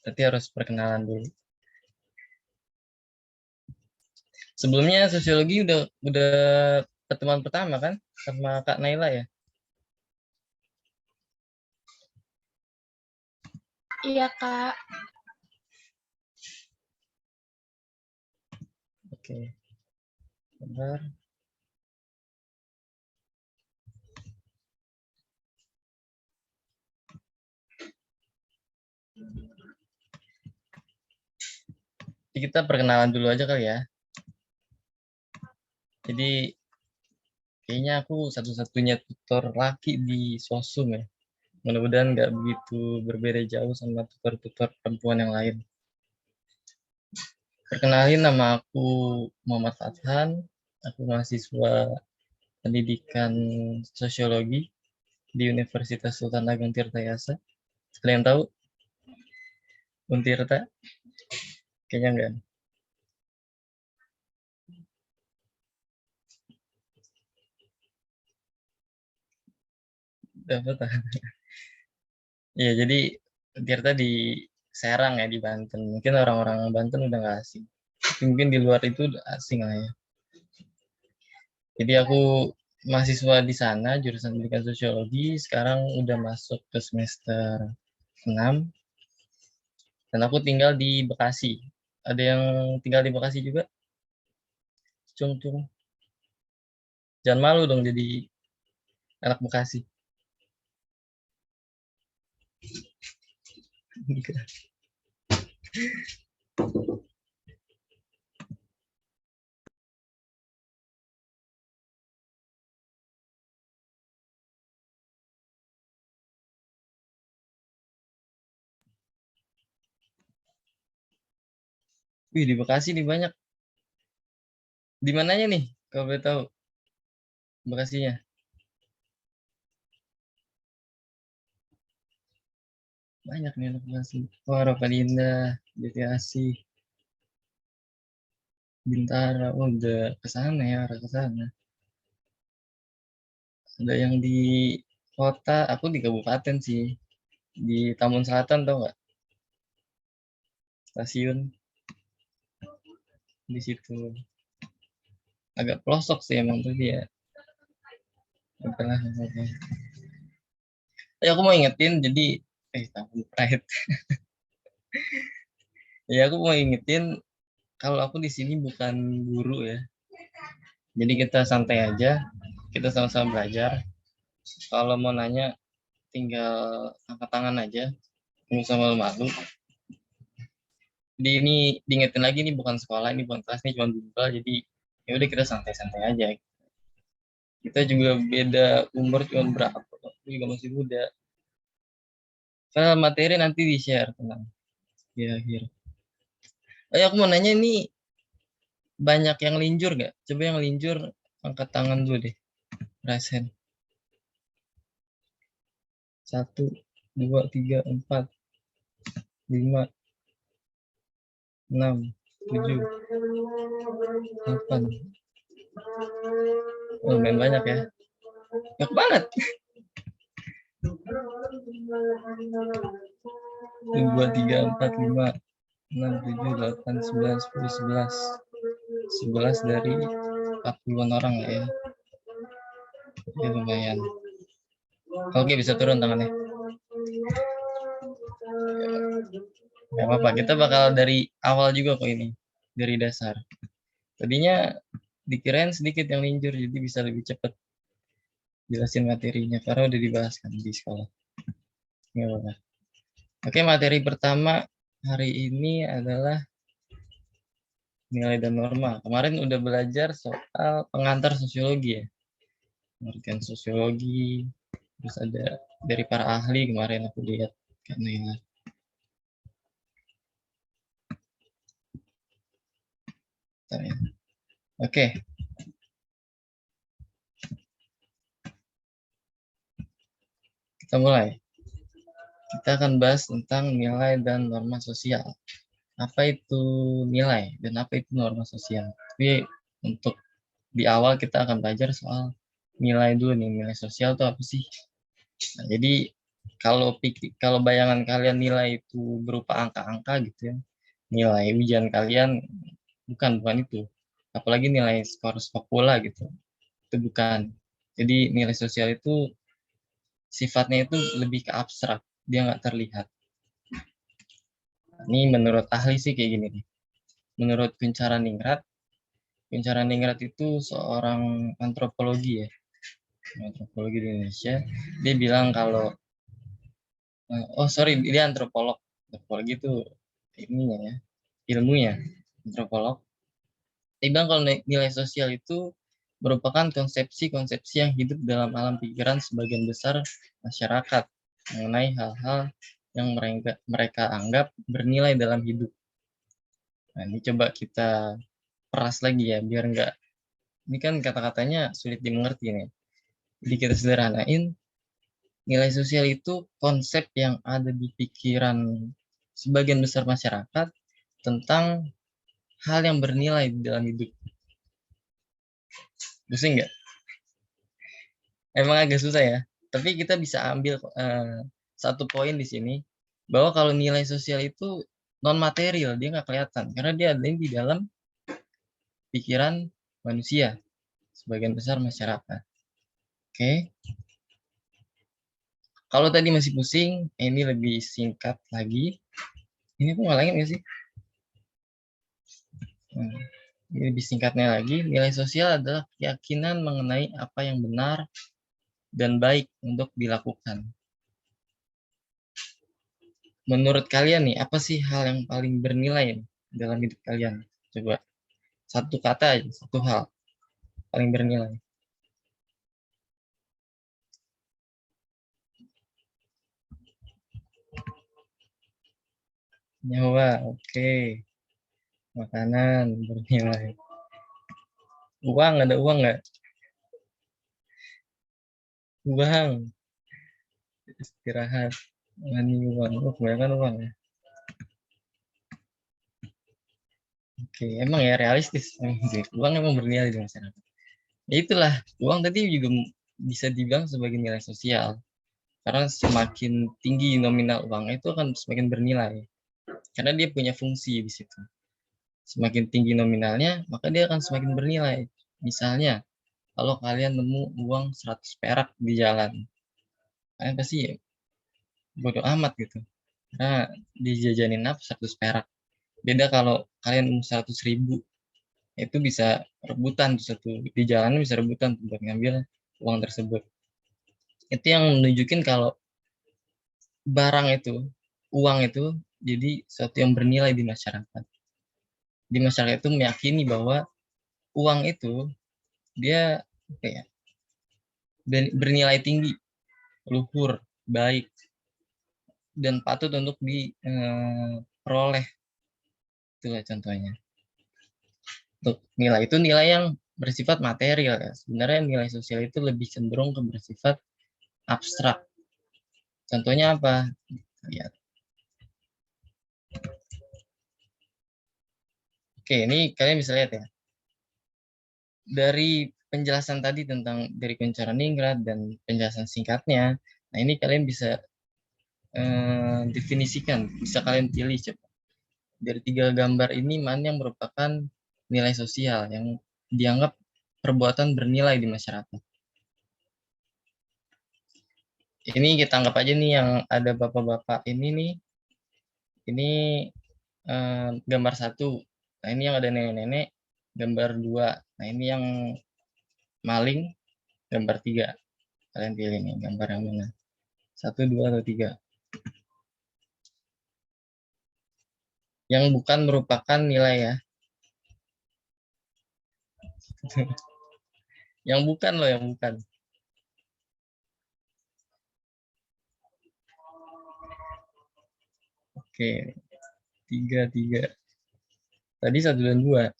Berarti harus perkenalan dulu. Sebelumnya sosiologi udah pertemuan pertama kan sama Kak Naila ya? Iya, Kak. Oke. Bentar. Jadi kita perkenalan dulu aja kali ya. Jadi kayaknya aku satu-satunya tutor laki di Sosum ya. Mudah-mudahan nggak begitu berbeda jauh sama tutor-tutor perempuan yang lain. Perkenalin, nama aku Muhammad Fathan. Aku mahasiswa pendidikan sosiologi di Universitas Sultan Ageng Tirtayasa. Kalian tahu Untirta? Kayaknya enggak. Dapat. Iya, jadi Untirta di Serang ya, di Banten. Mungkin orang-orang Banten udah nggak asing. Mungkin di luar itu udah asing lah ya. Jadi aku mahasiswa di sana, jurusan pendidikan sosiologi. Sekarang udah masuk ke semester 6. Dan aku tinggal di Bekasi. Ada yang tinggal di Bekasi juga? Cung-cung. Jangan malu dong jadi anak Bekasi. Wih, di Bekasi nih banyak. Di mananya nih? Kalau boleh tahu Bekasinya. Banyak nih anak Bekasi. Oh, Harapan Indah, Jati Asih, Bintara. Oh, udah ke sana ya, arah ke sana. Ada yang di kota, aku di kabupaten sih. Di Tambun Selatan, tau nggak? Stasiun di situ. Agak pelosok sih emang tuh dia. Itulah, oke. Aku mau ingetin, jadi Tambun Pride. Ya, aku mau ingetin kalau aku di sini bukan guru ya. Jadi kita santai aja, kita sama-sama belajar. Kalau mau nanya, tinggal angkat tangan aja, nggak usah malu-malu. Jadi ini diingetin lagi, ini bukan sekolah, ini bukan kelas, ini cuma bimbel. Jadi ya udah kita santai-santai aja. Kita juga beda umur, cuma berapa? Aku juga masih muda. Soal materi nanti di-share, tenang. Di akhir. Aku mau nanya ini banyak yang linjur nggak? Coba yang linjur angkat tangan dulu deh. Raise hand. 1, 2, 3, 4, 5, 6, 7, 8. Oh, lumayan banyak ya. Banyak banget. 2, 3, 4, 5, 6, 7, 8, 9, 10, 11. 11 dari 40-an orang lah ya. Ini lumayan. Oke, bisa turun tangannya. Gak apa-apa, kita bakal dari awal juga kok ini. Dari dasar. Tadinya dikirain sedikit yang linjur, jadi bisa lebih cepat jelasin materinya. Karena udah dibahas kan di sekolah. Gak apa-apa. Oke, materi pertama hari ini adalah nilai dan norma. Kemarin udah belajar soal pengantar sosiologi ya. Pengertian sosiologi, terus ada dari para ahli kemarin aku lihat Kak Naila. Ya. Oke. Kita mulai. Kita akan bahas tentang nilai dan norma sosial. Apa itu nilai dan apa itu norma sosial? Tapi untuk di awal kita akan belajar soal nilai dulu nih. Nilai sosial itu apa sih? Nah, jadi Kalau bayangan kalian nilai itu berupa angka-angka gitu ya, nilai ujian kalian bukan itu. Apalagi nilai skor sepak bola gitu, itu bukan. Jadi nilai sosial itu sifatnya itu lebih ke abstrak, dia nggak terlihat. Ini menurut ahli sih kayak gini nih. Menurut Kunchara Ningrat itu seorang antropologi ya, antropologi di Indonesia. Dia bilang kalau, oh sorry, dia antropolog. Antropologi itu ininya ya, ilmunya, antropolog. Dia bilang kalau nilai sosial itu merupakan konsepsi-konsepsi yang hidup dalam alam pikiran sebagian besar masyarakat mengenai hal-hal yang mereka anggap bernilai dalam hidup. Nah, ini coba kita peras lagi ya, biar enggak, ini kan kata-katanya sulit dimengerti nih. Jadi kita sederhanain, nilai sosial itu konsep yang ada di pikiran sebagian besar masyarakat tentang hal yang bernilai di dalam hidup. Pusing nggak? Emang agak susah ya. Tapi kita bisa ambil satu poin di sini, bahwa kalau nilai sosial itu non material, dia nggak kelihatan karena dia ada di dalam pikiran manusia sebagian besar masyarakat. Oke, kalau tadi masih pusing, ini lebih singkat lagi. Ini aku ngalangin nggak sih? Ini lebih singkatnya lagi, nilai sosial adalah keyakinan mengenai apa yang benar dan baik untuk dilakukan. Menurut kalian nih, apa sih hal yang paling bernilai dalam hidup kalian? Coba satu kata aja, satu hal paling bernilai. Nyawa, oke. Makanan bernilai. Uang, ada uang nggak? Uang, istirahat, money, uang. Oh, kebanyakan uang ya. Oke, emang ya realistis. Uang emang bernilai di masyarakat. Ya itulah, uang tadi juga bisa dibilang sebagai nilai sosial. Karena semakin tinggi nominal uang itu akan semakin bernilai. Karena dia punya fungsi di situ. Semakin tinggi nominalnya, maka dia akan semakin bernilai. Misalnya, kalau kalian nemu uang 100 perak di jalan, kalian pasti bodo amat gitu. Nah, dijajanin apa 100 perak. Beda kalau kalian nemu 100.000, itu bisa rebutan satu di jalan, bisa rebutan buat ngambil uang tersebut. Itu yang menunjukin kalau barang itu, uang itu jadi sesuatu yang bernilai di masyarakat. Di masyarakat itu meyakini bahwa uang itu dia apa ya, bernilai tinggi, luhur, baik, dan patut untuk diperoleh. Itulah contohnya. Untuk nilai itu nilai yang bersifat material ya. Sebenarnya nilai sosial itu lebih cenderung ke bersifat abstrak. Contohnya apa? Lihat. Oke, ini kalian bisa lihat ya. Dari penjelasan tadi tentang dari Kunchara Ningrat dan penjelasan singkatnya, nah ini kalian bisa definisikan, bisa kalian pilih coba. Dari tiga gambar ini mana yang merupakan nilai sosial yang dianggap perbuatan bernilai di masyarakat. Ini kita anggap aja nih yang ada bapak-bapak ini nih, ini gambar satu. Nah ini yang ada nenek-nenek, gambar dua. Nah ini yang maling, gambar tiga. Kalian pilih nih gambar yang mana? Satu, dua, atau tiga. Yang bukan merupakan nilai ya. Yang bukan loh, yang bukan. Oke, tiga, tiga. Tadi satu dan dua.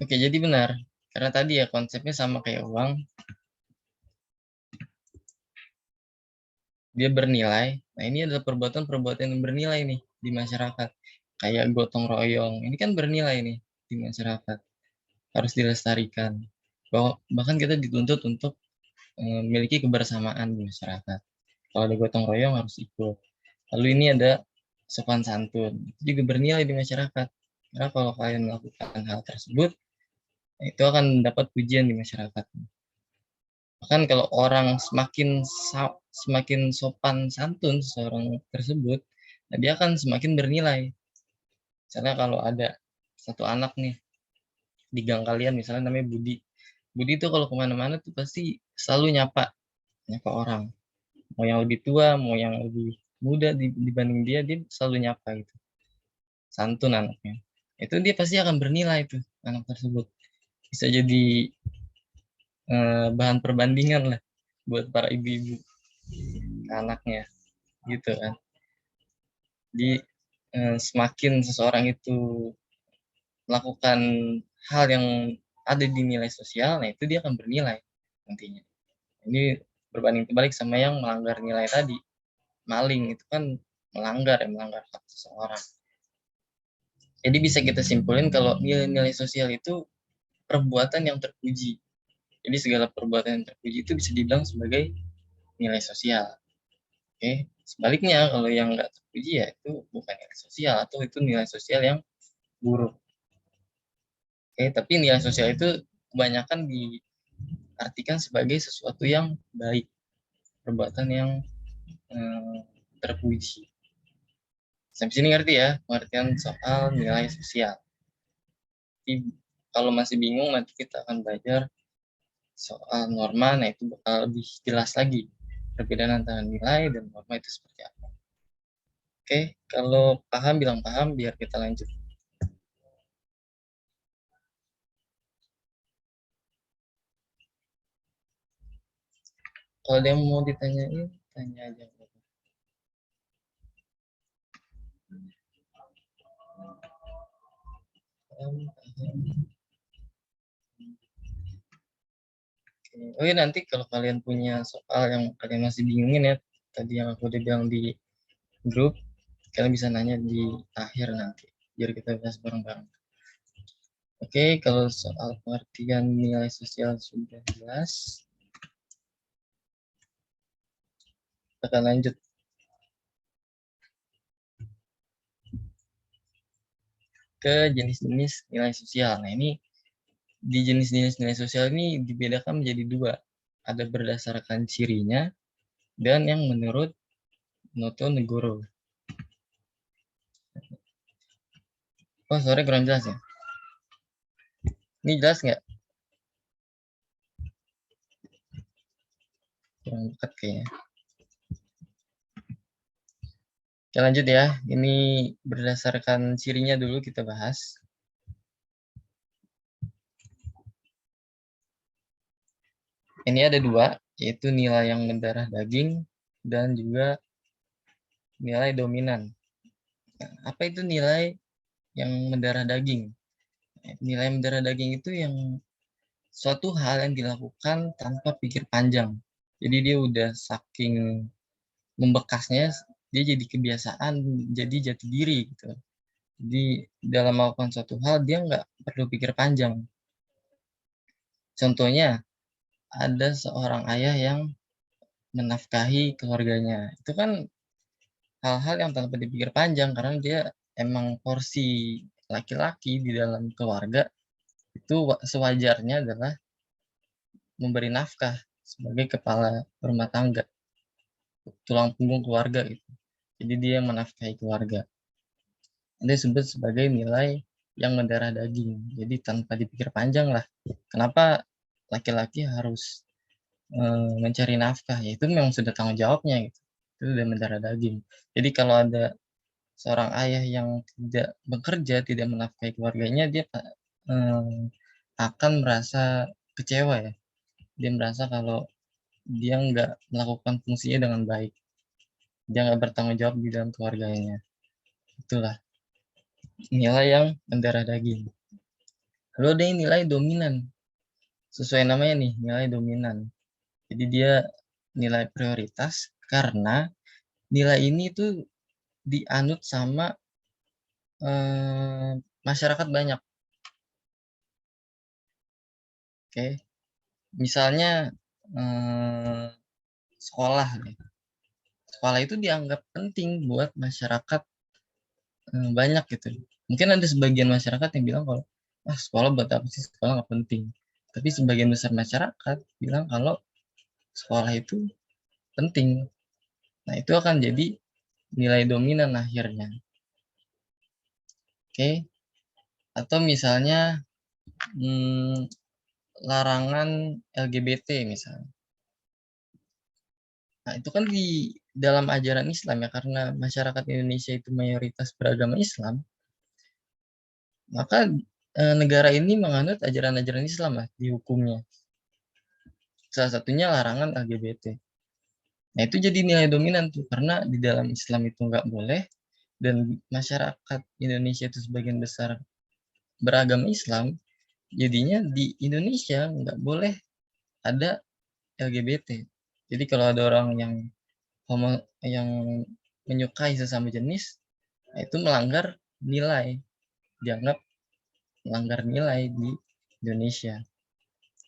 Oke, jadi benar. Karena tadi ya konsepnya sama kayak uang. Dia bernilai. Nah, ini adalah perbuatan-perbuatan yang bernilai nih di masyarakat. Kayak gotong royong. Ini kan bernilai nih di masyarakat. Harus dilestarikan. bahkan kita dituntut untuk memiliki kebersamaan di masyarakat. Kalau ada gotong royong harus ikut. Lalu ini ada sopan santun, itu juga bernilai di masyarakat. Karena kalau kalian melakukan hal tersebut, itu akan dapat pujian di masyarakat. Bahkan kalau orang semakin sopan santun seseorang tersebut, nah dia akan semakin bernilai. Misalnya kalau ada satu anak nih di gang kalian, misalnya namanya Budi. Budi itu kalau kemana-mana tuh pasti selalu nyapa orang. Mau yang lebih tua, mau yang lebih muda dibanding dia, dia selalu nyapa gitu. Santun anaknya. Itu dia pasti akan bernilai tuh anak tersebut. Bisa jadi bahan perbandingan lah buat para ibu-ibu ke anaknya gitu kan. Jadi semakin seseorang itu melakukan hal yang ada di nilai sosial, nah itu dia akan bernilai nantinya. Ini berbanding terbalik sama yang melanggar nilai tadi. Maling itu kan melanggar hak seseorang. Jadi bisa kita simpulin kalau nilai-nilai sosial itu perbuatan yang terpuji. Jadi segala perbuatan yang terpuji itu bisa dibilang sebagai nilai sosial. Oke, sebaliknya kalau yang nggak terpuji ya itu bukan nilai sosial atau itu nilai sosial yang buruk. Oke, tapi nilai sosial itu kebanyakan diartikan sebagai sesuatu yang baik, perbuatan yang terpuji. Sampai sini ngerti ya pengertian soal nilai sosial. Jadi, kalau masih bingung nanti kita akan belajar soal norma, nah itu bakal lebih jelas lagi perbedaan antara nilai dan norma itu seperti apa. Oke, kalau paham bilang paham biar kita lanjut. Kalau ada yang mau ditanyain, tanya aja. Paham, paham. Oh iya, nanti kalau kalian punya soal yang kalian masih bingungin ya, tadi yang aku udah bilang di grup, kalian bisa nanya di akhir nanti, biar kita bahas bareng-bareng. Oke, kalau soal pengertian nilai sosial sudah jelas, kita akan lanjut ke jenis-jenis nilai sosial. Nah, ini di jenis-jenis nilai sosial ini dibedakan menjadi dua. Ada berdasarkan cirinya dan yang menurut Noto Negoro. Oh, sorry kurang jelas ya. Ini jelas nggak? Kurang dekat kayaknya. Oke, lanjut ya. Ini berdasarkan cirinya dulu kita bahas. Ini ada dua, yaitu nilai yang mendarah daging dan juga nilai dominan. Nah, apa itu nilai yang mendarah daging? Nilai mendarah daging itu yang suatu hal yang dilakukan tanpa pikir panjang. Jadi dia udah saking membekasnya, dia jadi kebiasaan, jadi jati diri gitu. Jadi dalam melakukan suatu hal dia nggak perlu pikir panjang. Contohnya ada seorang ayah yang menafkahi keluarganya. Itu kan hal-hal yang tanpa dipikir panjang karena dia emang porsi laki-laki di dalam keluarga itu sewajarnya adalah memberi nafkah sebagai kepala rumah tangga, tulang punggung keluarga gitu. Jadi dia menafkahi keluarga. Dia disebut sebagai nilai yang mendarah daging. Jadi tanpa dipikir panjang lah. Kenapa laki-laki harus mencari nafkah? Ya itu memang sudah tanggung jawabnya gitu. Itu sudah mendarah daging. Jadi kalau ada seorang ayah yang tidak bekerja, tidak menafkahi keluarganya, dia akan merasa kecewa ya. Dia merasa kalau dia nggak melakukan fungsinya dengan baik. Dia nggak bertanggung jawab di dalam keluarganya. Itulah nilai yang mendarah daging. Lalu ada yang nilai dominan. Sesuai namanya nih, nilai dominan. Jadi dia nilai prioritas karena nilai ini tuh dianut sama masyarakat banyak. Oke. Misalnya sekolah nih. Sekolah itu dianggap penting buat masyarakat banyak gitu. Mungkin ada sebagian masyarakat yang bilang kalau sekolah buat apa sih, sekolah nggak penting. Tapi sebagian besar masyarakat bilang kalau sekolah itu penting. Nah itu akan jadi nilai dominan akhirnya. Oke. Atau misalnya larangan LGBT misalnya. Nah itu kan di dalam ajaran Islam ya, karena masyarakat Indonesia itu mayoritas beragama Islam, maka negara ini menganut ajaran-ajaran Islam lah di hukumnya. Salah satunya larangan LGBT. Nah itu jadi nilai dominan tuh, karena di dalam Islam itu nggak boleh, dan masyarakat Indonesia itu sebagian besar beragama Islam, jadinya di Indonesia nggak boleh ada LGBT. Jadi kalau ada orang yang menyukai sesama jenis, nah itu melanggar nilai, dianggap melanggar nilai di Indonesia.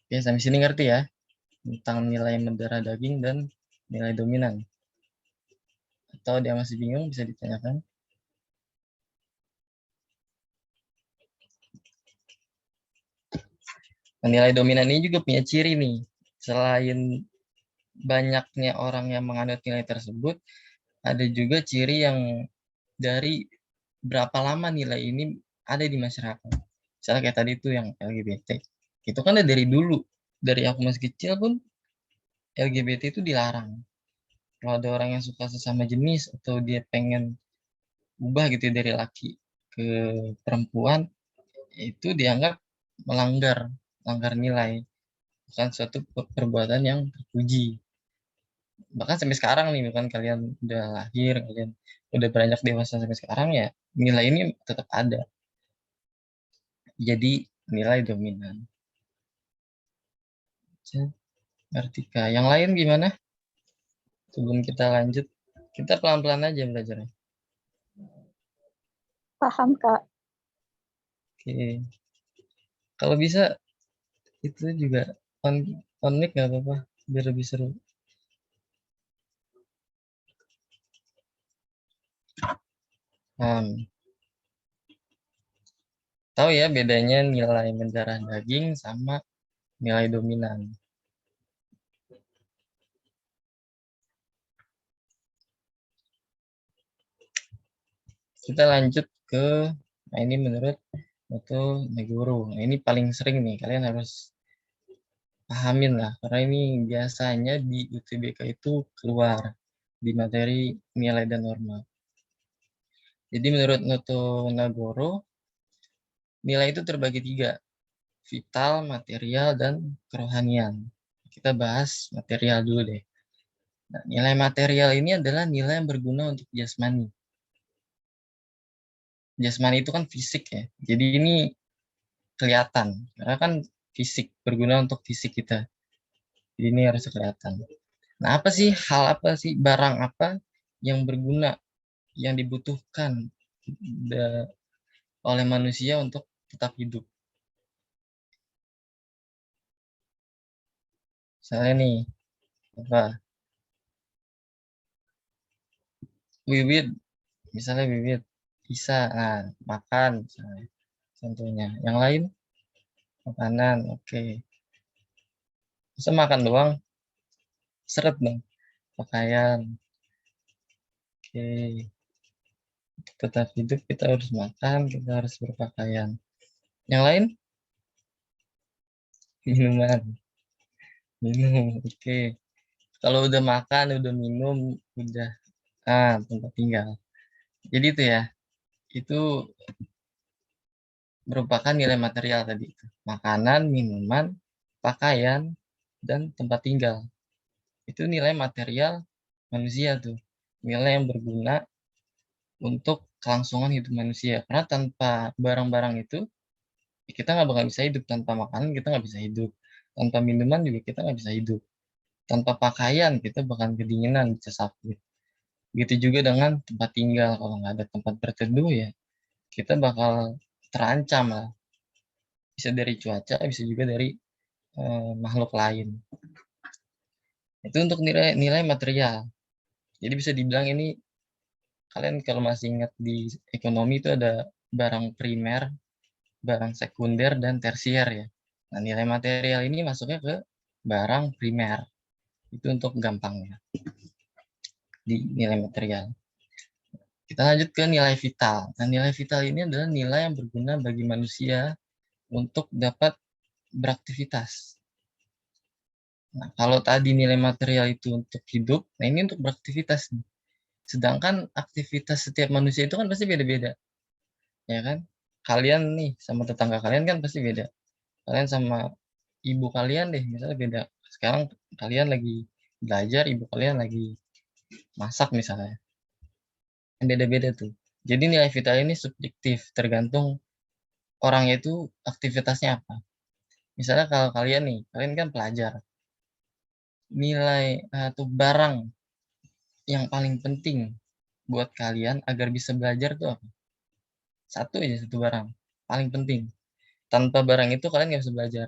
Oke, sampai sini ngerti ya tentang nilai mendarah daging dan nilai dominan? Atau dia masih bingung, bisa ditanyakan. Nah, nilai dominan ini juga punya ciri nih. Selain banyaknya orang yang menganut nilai tersebut, ada juga ciri yang dari berapa lama nilai ini ada di masyarakat. Misalnya kayak tadi itu yang LGBT. Itu kan dari dulu. Dari aku masih kecil pun LGBT itu dilarang. Kalau ada orang yang suka sesama jenis atau dia pengen ubah gitu ya, dari laki ke perempuan, itu dianggap melanggar nilai, bukan suatu perbuatan yang terpuji. Bahkan sampai sekarang nih, bukan kalian udah lahir, kalian udah beranjak dewasa sampai sekarang ya, nilai ini tetap ada. Jadi nilai dominan. Ngerti Kak? Yang lain gimana? Sebelum kita lanjut, kita pelan-pelan aja belajarnya. Paham, Kak. Oke. Kalau bisa itu juga on mic nggak apa-apa, biar lebih seru. Tahu ya bedanya nilai mendarah daging sama nilai dominan. Kita lanjut ke, nah ini menurut Otto Negoro. Nah ini paling sering nih, kalian harus pahamin lah, karena ini biasanya di UTBK itu keluar di materi nilai dan norma. Jadi menurut Otto Nagoro, nilai itu terbagi 3, vital, material, dan kerohanian. Kita bahas material dulu deh. Nah, nilai material ini adalah nilai yang berguna untuk jasmani. Jasmani itu kan fisik ya. Jadi ini kelihatan. Karena kan fisik, berguna untuk fisik kita. Jadi ini harus kelihatan. Nah, hal apa sih, barang apa yang berguna, yang dibutuhkan oleh manusia untuk tetap hidup? Misalnya nih, apa? Bibit, misalnya bibit. Bisa, nah, makan misalnya. Contohnya. Yang lain, makanan, oke. Bisa makan doang, seret dong. Pakaian, oke. Tetap hidup kita harus makan, kita harus berpakaian. Yang lain, minuman, minum, oke. Kalau udah makan, udah minum, udah tempat tinggal. Jadi itu ya, itu merupakan nilai material tadi itu. Makanan, minuman, pakaian, dan tempat tinggal. Itu nilai material manusia tuh. Nilai yang berguna untuk kelangsungan hidup manusia. Karena tanpa barang-barang itu, kita nggak bakal bisa hidup. Tanpa makanan kita nggak bisa hidup. Tanpa minuman juga kita nggak bisa hidup. Tanpa pakaian kita bakal kedinginan, bisa sakit. Begitu juga dengan tempat tinggal. Kalau nggak ada tempat berteduh ya, kita bakal terancam lah. Bisa dari cuaca, bisa juga dari makhluk lain. Itu untuk nilai material. Jadi bisa dibilang ini, kalian kalau masih ingat di ekonomi itu ada barang primer, barang sekunder, dan tersier ya. Nah, nilai material ini masuknya ke barang primer. Itu untuk gampangnya di nilai material. Kita lanjut ke nilai vital. Nah, nilai vital ini adalah nilai yang berguna bagi manusia untuk dapat beraktivitas. Nah, kalau tadi nilai material itu untuk hidup, nah ini untuk beraktivitas. Sedangkan aktivitas setiap manusia itu kan pasti beda-beda, ya kan? Kalian nih sama tetangga kalian kan pasti beda. Kalian sama ibu kalian deh, misalnya beda. Sekarang kalian lagi belajar, ibu kalian lagi masak misalnya. Beda-beda tuh. Jadi nilai vital ini subjektif, tergantung orangnya itu aktivitasnya apa. Misalnya kalau kalian nih, kalian kan pelajar. Nilai atau barang yang paling penting buat kalian agar bisa belajar tuh apa? Satu aja, satu barang. Paling penting. Tanpa barang itu kalian nggak bisa belajar.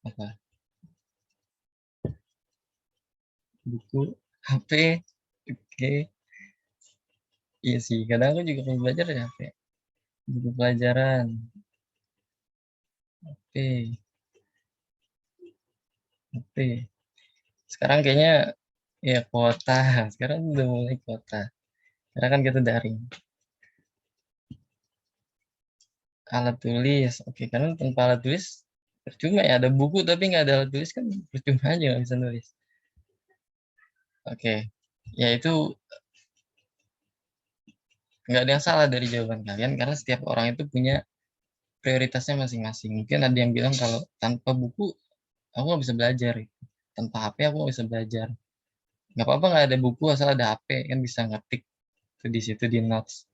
Apa? Buku, HP, oke. Iya sih, kadang aku juga kalau belajar ya HP. Buku pelajaran, HP, HP. Sekarang kayaknya ya kuota. Sekarang udah mulai kuota. Karena kan kita daring. Alat tulis, oke. Karena tanpa alat tulis percuma ya. Ada buku tapi nggak ada alat tulis kan percuma aja nggak bisa nulis. Oke, ya itu nggak ada yang salah dari jawaban kalian karena setiap orang itu punya prioritasnya masing-masing. Mungkin ada yang bilang kalau tanpa buku aku nggak bisa belajar, tanpa HP aku nggak bisa belajar. Nggak apa-apa nggak ada buku asal ada HP kan bisa ngetik tuh di situ di notes.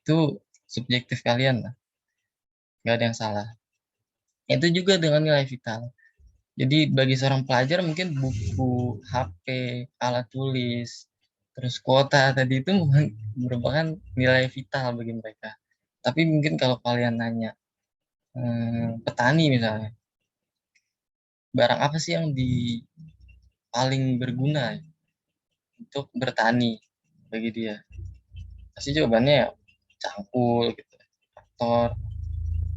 Itu subjektif kalian lah, nggak ada yang salah. Itu juga dengan nilai vital. Jadi bagi seorang pelajar mungkin buku, HP, alat tulis, terus kuota tadi itu merupakan nilai vital bagi mereka. Tapi mungkin kalau kalian nanya petani misalnya, barang apa sih yang paling berguna untuk bertani bagi dia? Pasti jawabannya ya cangkul, gitu, traktor,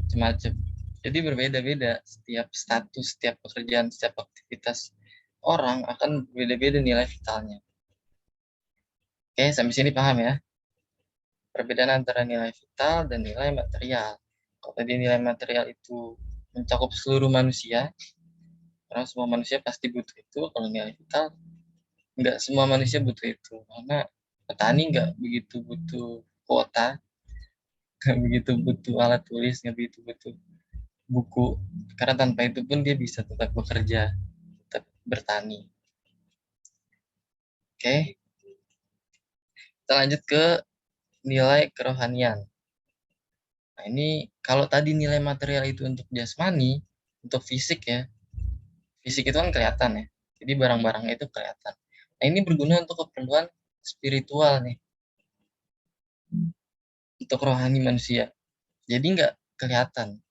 macam-macam. Jadi berbeda-beda setiap status, setiap pekerjaan, setiap aktivitas orang akan berbeda-beda nilai vitalnya. Oke, sampai sini paham ya? Perbedaan antara nilai vital dan nilai material. Kalau tadi nilai material itu mencakup seluruh manusia, karena semua manusia pasti butuh itu. Kalau nilai vital, nggak semua manusia butuh itu. Karena petani nggak begitu butuh kuota, nggak begitu butuh alat tulis, nggak begitu butuh buku. Karena tanpa itu pun dia bisa tetap bekerja, tetap bertani. Oke, kita lanjut ke nilai kerohanian. Nah, ini kalau tadi nilai material itu untuk jasmani, untuk fisik ya. Fisik itu kan kelihatan ya. Jadi barang-barangnya itu kelihatan. Nah, ini berguna untuk keperluan spiritual nih, untuk rohani manusia. Jadi nggak kelihatan.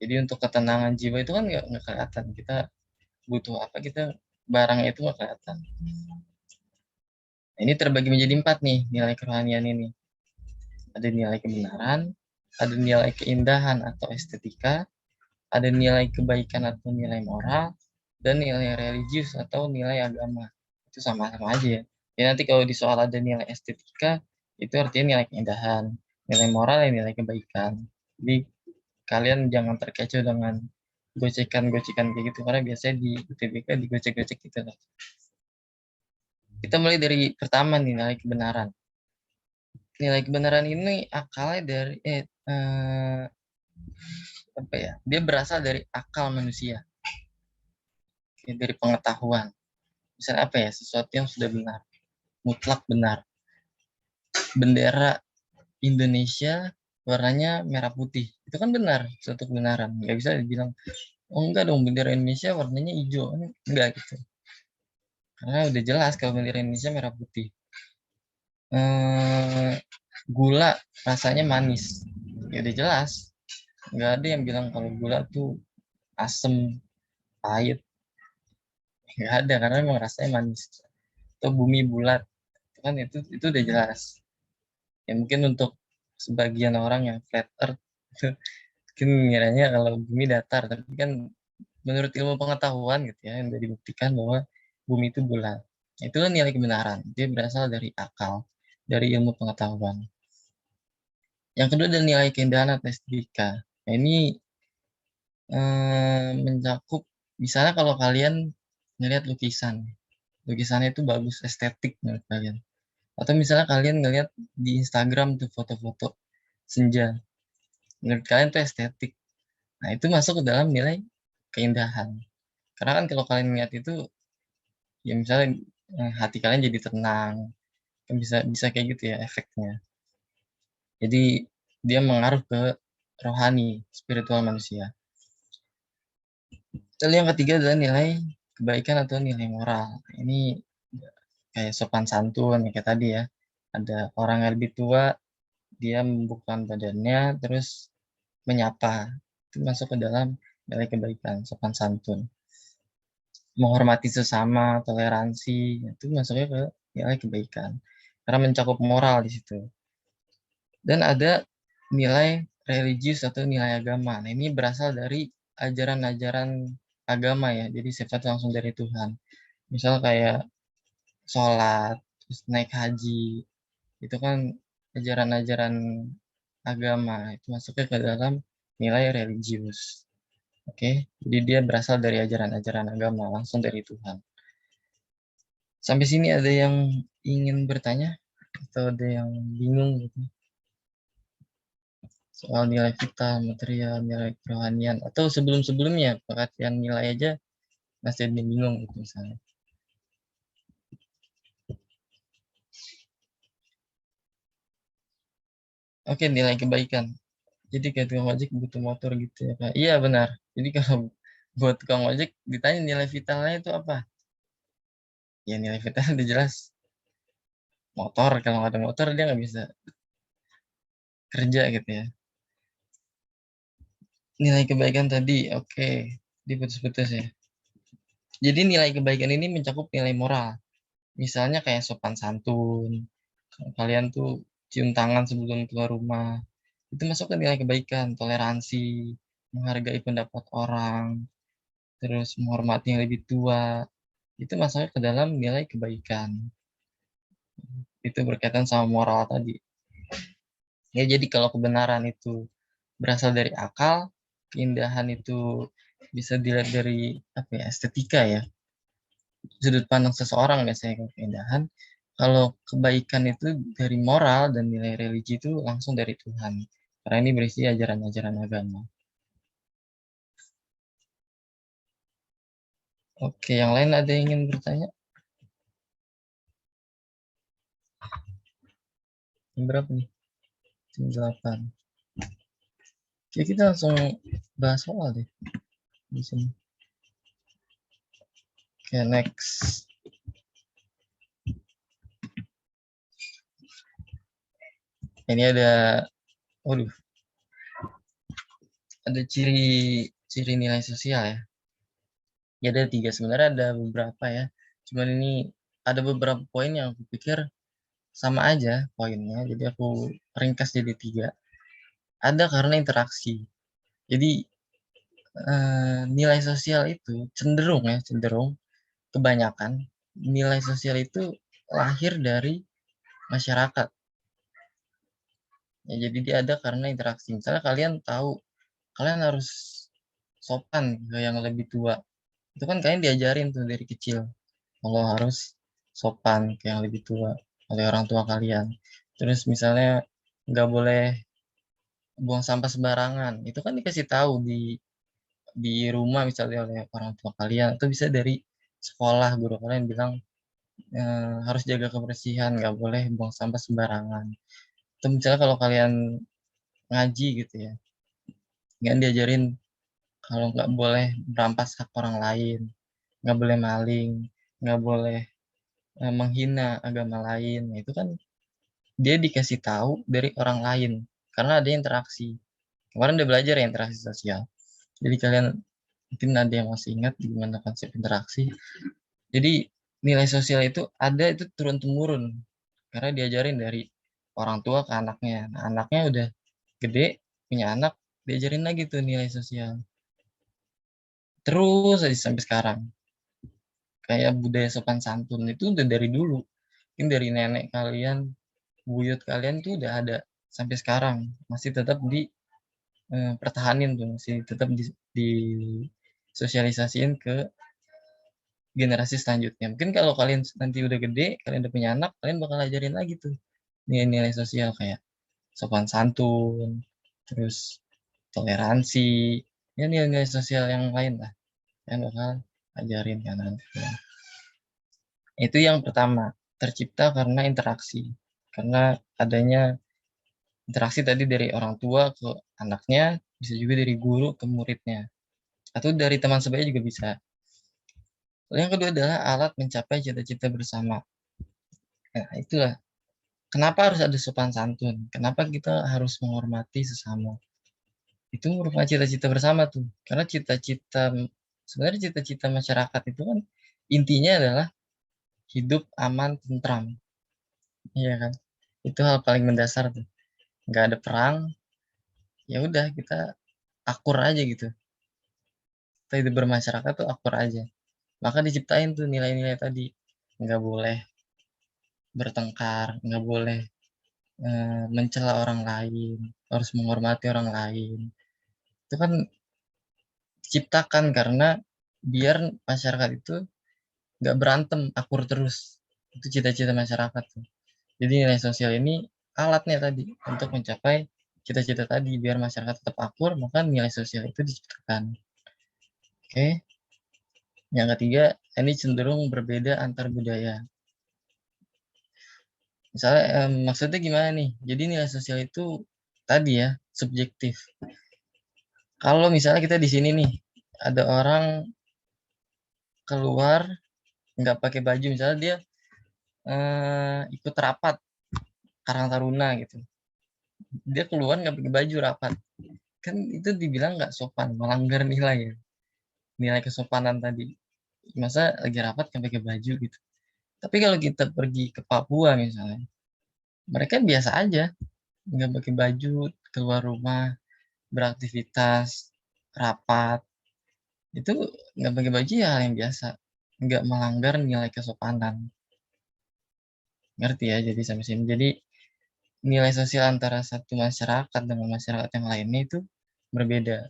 Jadi untuk ketenangan jiwa itu kan nggak kelihatan. Kita butuh apa, kita barangnya itu nggak kelihatan. Nah, ini terbagi menjadi 4 nih nilai kerohanian ini. Ada nilai kebenaran, ada nilai keindahan atau estetika, ada nilai kebaikan atau nilai moral, dan nilai religius atau nilai agama. Itu sama-sama aja ya. Ya nanti kalau di soal ada nilai estetika, itu artinya nilai keindahan, nilai moral dan nilai kebaikan. Jadi kalian jangan terkecoh dengan gocekan-gocekan kayak gitu, karena biasanya di UTBK digocek-gocek gitu lah. Kita mulai dari pertama nih, nilai kebenaran. Nilai kebenaran ini akalnya dari apa ya? Dia berasal dari akal manusia, dari pengetahuan. Misalnya apa ya? Sesuatu yang sudah benar, mutlak benar. Bendera Indonesia warnanya merah putih, itu kan benar, suatu kebenaran. Nggak bisa dibilang, oh enggak dong bendera Indonesia warnanya hijau, enggak gitu. Karena udah jelas kalau bendera Indonesia merah putih. Gula rasanya manis, ya udah jelas. Nggak ada yang bilang kalau gula tuh asem, pahit. Nggak ada, karena memang rasanya manis. Atau bumi bulat, kan itu udah jelas. Ya mungkin untuk sebagian orang yang flat earth, mungkin ngiranya kalau bumi datar, tapi kan menurut ilmu pengetahuan gitu ya, yang sudah dibuktikan bahwa bumi itu bulat. Itulah nilai kebenaran. Dia berasal dari akal, dari ilmu pengetahuan. Yang kedua adalah nilai keindahan atau estetika. Nah, ini mencakup, misalnya kalau kalian ngelihat lukisan, lukisannya itu bagus, estetik menurut kalian. Atau misalnya kalian ngelihat di Instagram tuh foto-foto senja, menurut kalian tuh estetik. Nah, itu masuk ke dalam nilai keindahan. Karena kan kalau kalian lihat itu, ya misalnya hati kalian jadi tenang, kan bisa bisa kayak gitu ya efeknya. Jadi dia mengaruh ke rohani, spiritual manusia. Lalu yang ketiga adalah nilai kebaikan atau nilai moral. Ini kayak sopan santun, kayak tadi ya. Ada orang yang lebih tua, dia membuka badannya, terus menyapa. Itu masuk ke dalam nilai kebaikan, sopan santun. Menghormati sesama, toleransi, itu masuknya ke nilai kebaikan. Karena mencakup moral di situ. Dan ada nilai religius atau nilai agama. Nah, ini berasal dari ajaran-ajaran agama ya, jadi sifat langsung dari Tuhan. Misal kayak sholat, terus naik haji, itu kan ajaran-ajaran agama, itu masuknya ke dalam nilai religius. Oke, jadi dia berasal dari ajaran-ajaran agama, langsung dari Tuhan. Sampai sini ada yang ingin bertanya? Atau ada yang bingung gitu? Soal nilai vital, material, nilai kerohanian, atau sebelum-sebelumnya pengertian nilai aja masih ada yang bingung gitu misalnya. Oke, nilai kebaikan. Jadi kayak tukang ojek butuh motor gitu ya Kak. Iya benar. Jadi kalau buat tukang ojek ditanya nilai vitalnya itu apa? Ya nilai vitalnya udah jelas motor. Kalau nggak ada motor dia nggak bisa kerja gitu ya. Nilai kebaikan tadi, oke. Diputus-putus ya. Jadi nilai kebaikan ini mencakup nilai moral. Misalnya kayak sopan santun, kalian tuh cium tangan sebelum keluar rumah. Itu masuk ke nilai kebaikan, toleransi, menghargai pendapat orang, terus menghormati yang lebih tua. Itu masuknya ke dalam nilai kebaikan. Itu berkaitan sama moral tadi. Ya, jadi kalau kebenaran itu berasal dari akal, keindahan itu bisa dilihat dari apa ya, estetika ya, sudut pandang seseorang biasanya kalau keindahan. Kalau kebaikan itu dari moral dan nilai religi itu langsung dari Tuhan. Karena ini berisi ajaran-ajaran agama. Oke, yang lain ada yang ingin bertanya? Jam berapa nih? Jam 8. Oke, kita langsung bahas soal deh di sini. Oke, next. Ini waduh, ada ciri nilai sosial ya. Ya ada 3, sebenarnya ada beberapa ya. Cuman ini ada beberapa poin yang aku pikir sama aja poinnya. Jadi aku ringkas jadi 3. Ada karena interaksi. Jadi nilai sosial itu cenderung kebanyakan nilai sosial itu lahir dari masyarakat. Ya, jadi dia ada karena interaksi. Misalnya kalian tahu kalian harus sopan ke yang lebih tua. Itu kan kalian diajarin tuh dari kecil kalau harus sopan ke yang lebih tua oleh orang tua kalian. Terus misalnya nggak boleh buang sampah sembarangan. Itu kan dikasih tahu di rumah misalnya oleh orang tua kalian. Itu bisa dari sekolah, guru kalian bilang harus jaga kebersihan, nggak boleh buang sampah sembarangan. Atau misalnya kalau kalian ngaji gitu ya, kan diajarin kalau nggak boleh merampas hak orang lain, nggak boleh maling, nggak boleh menghina agama lain. Nah, itu kan dia dikasih tahu dari orang lain karena ada interaksi. Kemarin udah belajar ya interaksi sosial. Jadi kalian mungkin ada yang masih ingat gimana konsep interaksi. Jadi nilai sosial itu ada itu turun-temurun karena diajarin dari orang tua ke anaknya. Nah, anaknya udah gede, punya anak, diajarin lagi tuh nilai sosial. Terus aja sampai sekarang. Kayak budaya sopan santun itu udah dari dulu. Mungkin dari nenek kalian, buyut kalian tuh udah ada sampai sekarang. Masih tetap pertahanin tuh, masih tetap di sosialisasiin ke generasi selanjutnya. Mungkin kalau kalian nanti udah gede, kalian udah punya anak, kalian bakal ajarin lagi tuh nilai-nilai sosial kayak sopan santun, terus toleransi, ya nilai-nilai sosial yang lain lah. Kalian bakal ajarin kan nanti. Itu yang pertama, tercipta karena interaksi. Karena adanya interaksi tadi dari orang tua ke anaknya, bisa juga dari guru ke muridnya. Atau dari teman sebaya juga bisa. Lalu yang kedua adalah alat mencapai cita-cita bersama. Nah, itulah kenapa harus ada sopan santun. Kenapa kita harus menghormati sesama. Itu merupakan cita-cita bersama tuh. Karena sebenarnya cita-cita masyarakat itu kan intinya adalah hidup aman, tentram. Iya kan? Itu hal paling mendasar tuh. Nggak ada perang, ya udah kita akur aja gitu. Kita hidup bermasyarakat tuh akur aja. Maka diciptain tuh nilai-nilai tadi. Nggak boleh bertengkar, nggak boleh mencela orang lain, harus menghormati orang lain. Itu kan diciptakan karena biar masyarakat itu nggak berantem, akur terus. Itu cita-cita masyarakat tuh. Jadi nilai sosial ini alatnya tadi untuk mencapai cita-cita tadi biar masyarakat tetap akur, maka nilai sosial itu diciptakan. Oke. Yang ketiga, ini cenderung berbeda antar budaya. Misalnya maksudnya gimana nih? Jadi nilai sosial itu tadi ya, subjektif. Kalau misalnya kita di sini nih, ada orang keluar nggak pakai baju, misalnya dia ikut rapat Karang Taruna gitu. Dia keluar nggak pakai baju rapat. Kan itu dibilang nggak sopan, melanggar nilai ya. Nilai kesopanan tadi. Masa lagi rapat nggak pakai baju gitu. Tapi kalau kita pergi ke Papua misalnya, mereka biasa aja, nggak pakai baju, keluar rumah, beraktivitas, rapat, itu nggak pakai baju ya hal yang biasa, nggak melanggar nilai kesopanan. Ngerti ya, jadi sampai sini. Jadi nilai sosial antara satu masyarakat dengan masyarakat yang lainnya itu berbeda.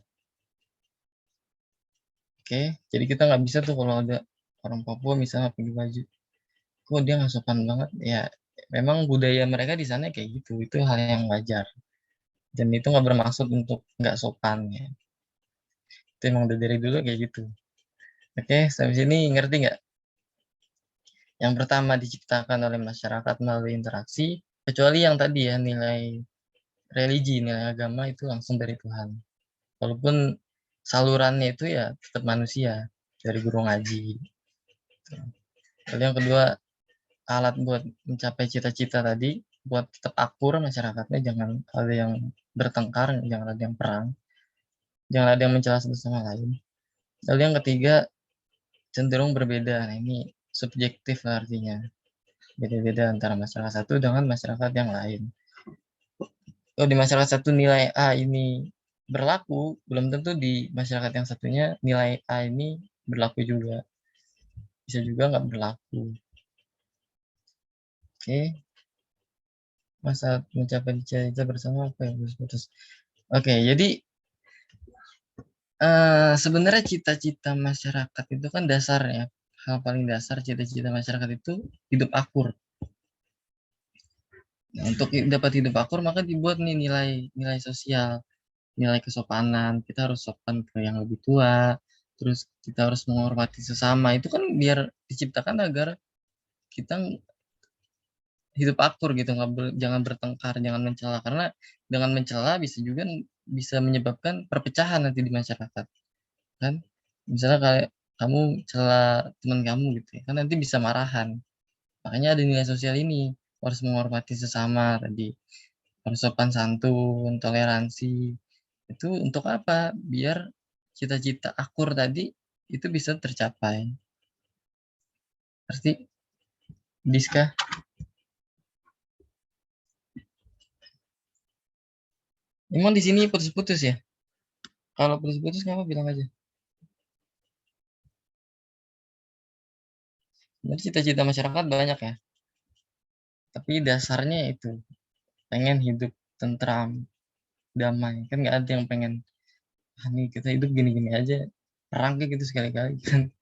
Oke, jadi kita nggak bisa tuh kalau ada orang Papua misalnya pakai baju, kok dia nggak sopan banget ya. Memang budaya mereka di sana kayak gitu, itu hal yang wajar. Dan itu nggak bermaksud untuk nggak sopan ya. Itu emang udah dari dulu kayak gitu. Oke, sampai sini ngerti nggak? Yang pertama diciptakan oleh masyarakat melalui interaksi, kecuali yang tadi ya nilai religi, nilai agama itu langsung dari Tuhan. Walaupun salurannya itu ya tetap manusia dari guru ngaji. Lalu yang kedua, alat buat mencapai cita-cita tadi, buat tetap akur masyarakatnya, jangan ada yang bertengkar, jangan ada yang perang, jangan ada yang mencela satu sama lain. Lalu yang ketiga, cenderung berbeda. Nah, ini subjektif artinya. Beda-beda antara masyarakat satu dengan masyarakat yang lain. Kalau di masyarakat satu nilai A ini berlaku, belum tentu di masyarakat yang satunya nilai A ini berlaku juga. Bisa juga nggak berlaku. Oke, masa mencapai cita-cita bersama apa yang harus putus. Oke, jadi sebenarnya cita-cita masyarakat itu kan dasarnya, hal paling dasar cita-cita masyarakat itu hidup akur. Nah, untuk dapat hidup akur maka dibuat nih nilai sosial, nilai kesopanan. Kita harus sopan ke yang lebih tua, terus kita harus menghormati sesama. Itu kan biar diciptakan agar kita hidup akur gitu, jangan bertengkar, jangan mencela. Karena dengan mencela bisa juga bisa menyebabkan perpecahan nanti di masyarakat, kan? Misalnya kayak kamu cela teman kamu gitu ya, kan nanti bisa marahan. Makanya ada nilai sosial ini, harus menghormati sesama tadi, harus sopan santun, toleransi. Itu untuk apa? Biar cita-cita akur tadi itu bisa tercapai. Pasti Diska. Emang di sini putus-putus ya? Kalau putus-putus kamu bilang aja. Jadi cita-cita masyarakat banyak ya. Tapi dasarnya itu pengen hidup tentram, damai. Kan nggak ada yang pengen ah, nih kita hidup gini-gini aja. Perang kayak gitu sekali-kali kan.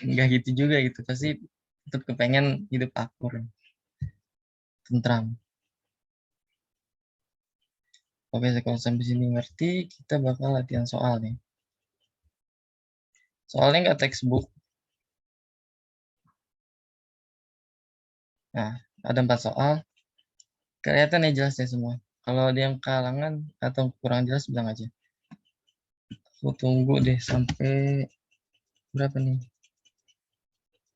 Nggak gitu juga gitu. Pasti tetap kepengen hidup akur, tentram. Oke, kalau sampai sini ngerti, kita bakal latihan soal nih. Soalnya nggak textbook. Nah, ada 4 soal. Kelihatan ya jelasnya semua. Kalau ada yang kalangan atau kurang jelas bilang aja. Aku tunggu deh sampai berapa nih?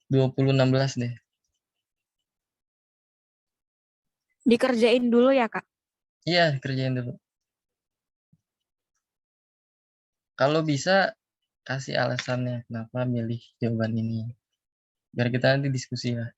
2016 deh. Dikerjain dulu ya, Kak. Iya, kerjain dulu. Kalau bisa kasih alasannya kenapa milih jawaban ini. Biar kita nanti diskusi lah.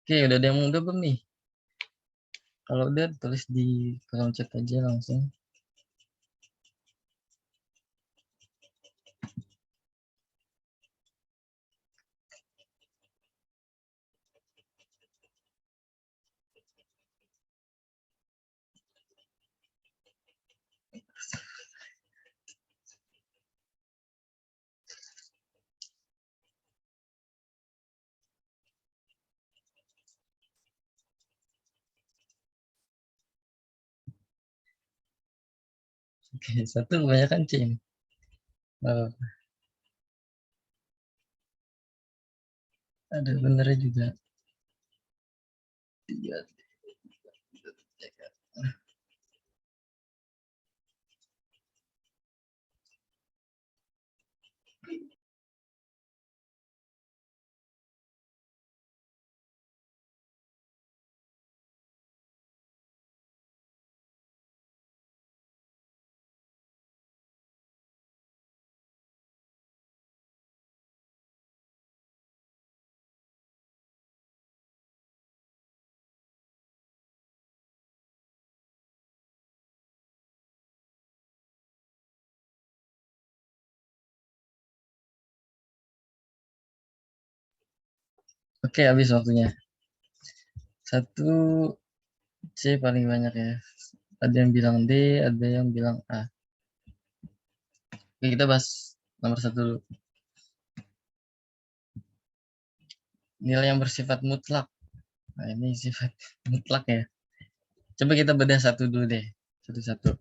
Oke, udah ada yang udah belum nih? Kalau udah tulis di kolom chat aja langsung. Oke, satu kebanyakan C ini. Oh, ada benernya juga. Tiga. Oke, habis waktunya. Satu C paling banyak ya. Ada yang bilang D, ada yang bilang A. Oke, kita bahas nomor satu dulu. Nilai yang bersifat mutlak. Nah, ini sifat mutlak ya. Coba kita bedah satu dulu deh. Satu-satu.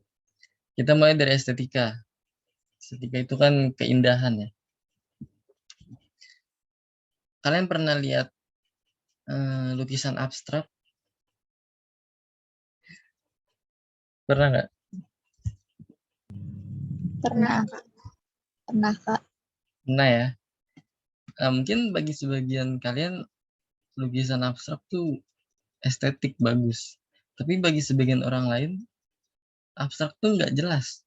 Kita mulai dari estetika. Estetika itu kan keindahan ya. Kalian pernah lihat lukisan abstrak? Pernah nggak? Pernah, Kak. Pernah, Kak. Pernah ya. Mungkin bagi sebagian kalian lukisan abstrak tuh estetik bagus. Tapi bagi sebagian orang lain, abstrak tuh nggak jelas.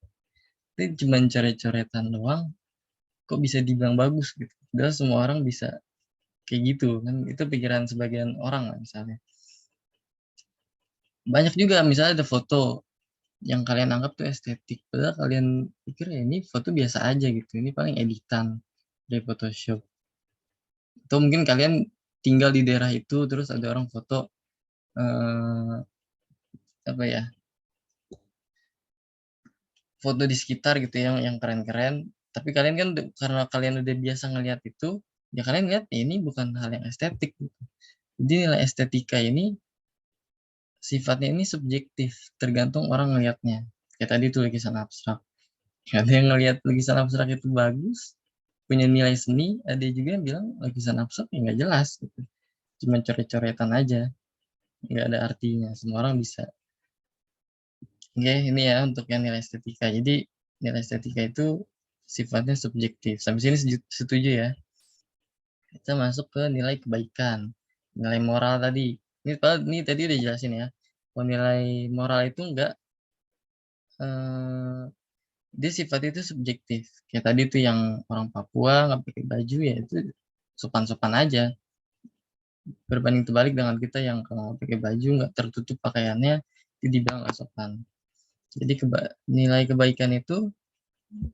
Itu cuma coret-coretan doang, kok bisa dibilang bagus gitu. Padahal semua orang bisa kayak gitu kan. Itu pikiran sebagian orang lah misalnya. Banyak juga misalnya ada foto yang kalian anggap tuh estetik. Padahal kalian pikir ya ini foto biasa aja gitu. Ini paling editan dari Photoshop. Atau mungkin kalian tinggal di daerah itu terus ada orang foto eh, apa ya, foto di sekitar gitu yang keren-keren, tapi kalian kan karena kalian udah biasa ngelihat itu, ya kalian lihat ya ini bukan hal yang estetik gitu. Jadi nilai estetika ini sifatnya ini subjektif, tergantung orang ngelihatnya. Kayak tadi tuh lukisan abstrak, ada yang ngelihat lukisan abstrak itu bagus, punya nilai seni, ada juga yang bilang lukisan abstrak ya nggak jelas gitu, cuma coret-coretan aja, nggak ada artinya. Semua orang bisa. Oke, ini ya untuk yang nilai estetika. Jadi nilai estetika itu sifatnya subjektif. Sampai sini setuju ya. Kita masuk ke nilai kebaikan, nilai moral tadi. Ini tadi udah jelasin ya. Kalau nilai moral itu enggak, eh, dia sifatnya itu subjektif. Kayak tadi tuh yang orang Papua nggak pakai baju ya itu sopan-sopan aja. Berbanding terbalik dengan kita yang kalau nggak pakai baju nggak tertutup pakaiannya itu dibilang nggak sopan. Jadi nilai kebaikan itu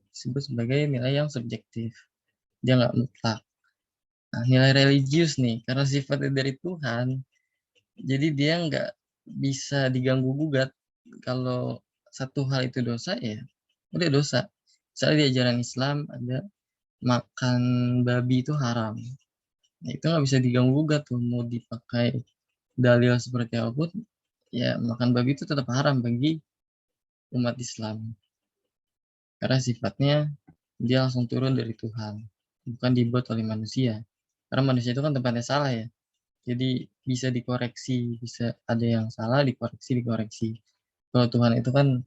disebut sebagai nilai yang subjektif. Dia nggak mutlak. Nah, nilai religius nih, karena sifatnya dari Tuhan, jadi dia nggak bisa diganggu gugat. Kalau satu hal itu dosa ya, udah dosa. Misalnya di ajaran Islam ada makan babi itu haram. Nah, itu nggak bisa diganggu gugat tuh, mau dipakai dalil seperti apapun, ya makan babi itu tetap haram bagi umat Islam. Karena sifatnya dia langsung turun dari Tuhan, bukan dibuat oleh manusia. Karena manusia itu kan tempatnya salah ya. Jadi bisa dikoreksi, bisa ada yang salah dikoreksi. Kalau Tuhan itu kan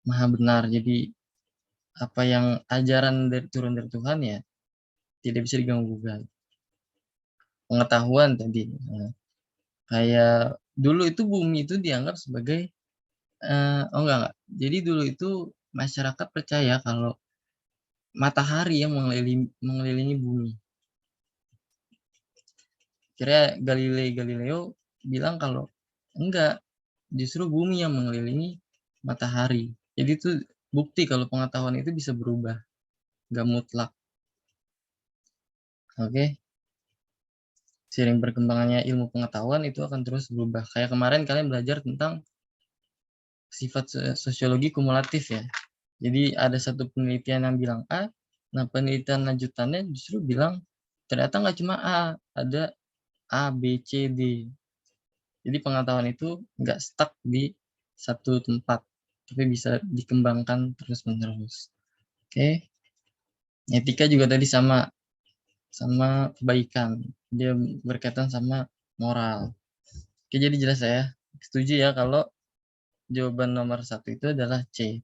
maha benar. Jadi apa yang ajaran turun dari Tuhan ya tidak bisa diganggu gugat. Pengetahuan tadi, kayak dulu itu bumi itu dianggap sebagai oh enggak. Jadi dulu itu masyarakat percaya kalau matahari yang mengelilingi bumi. Kira Galileo bilang kalau enggak, justru bumi yang mengelilingi matahari. Jadi itu bukti kalau pengetahuan itu bisa berubah, nggak mutlak. Oke, seiring berkembangannya ilmu pengetahuan itu akan terus berubah. Kayak kemarin kalian belajar tentang sifat sosiologi kumulatif ya. Jadi ada satu penelitian yang bilang A, nah penelitian lanjutannya justru bilang ternyata nggak cuma A, ada A, B, C, D. Jadi pengetahuan itu nggak stuck di satu tempat. tapi bisa dikembangkan terus-menerus. Oke. Etika juga tadi sama kebaikan. Dia berkaitan sama moral. Oke, jadi jelas saya setuju ya kalau jawaban nomor 1 itu adalah C,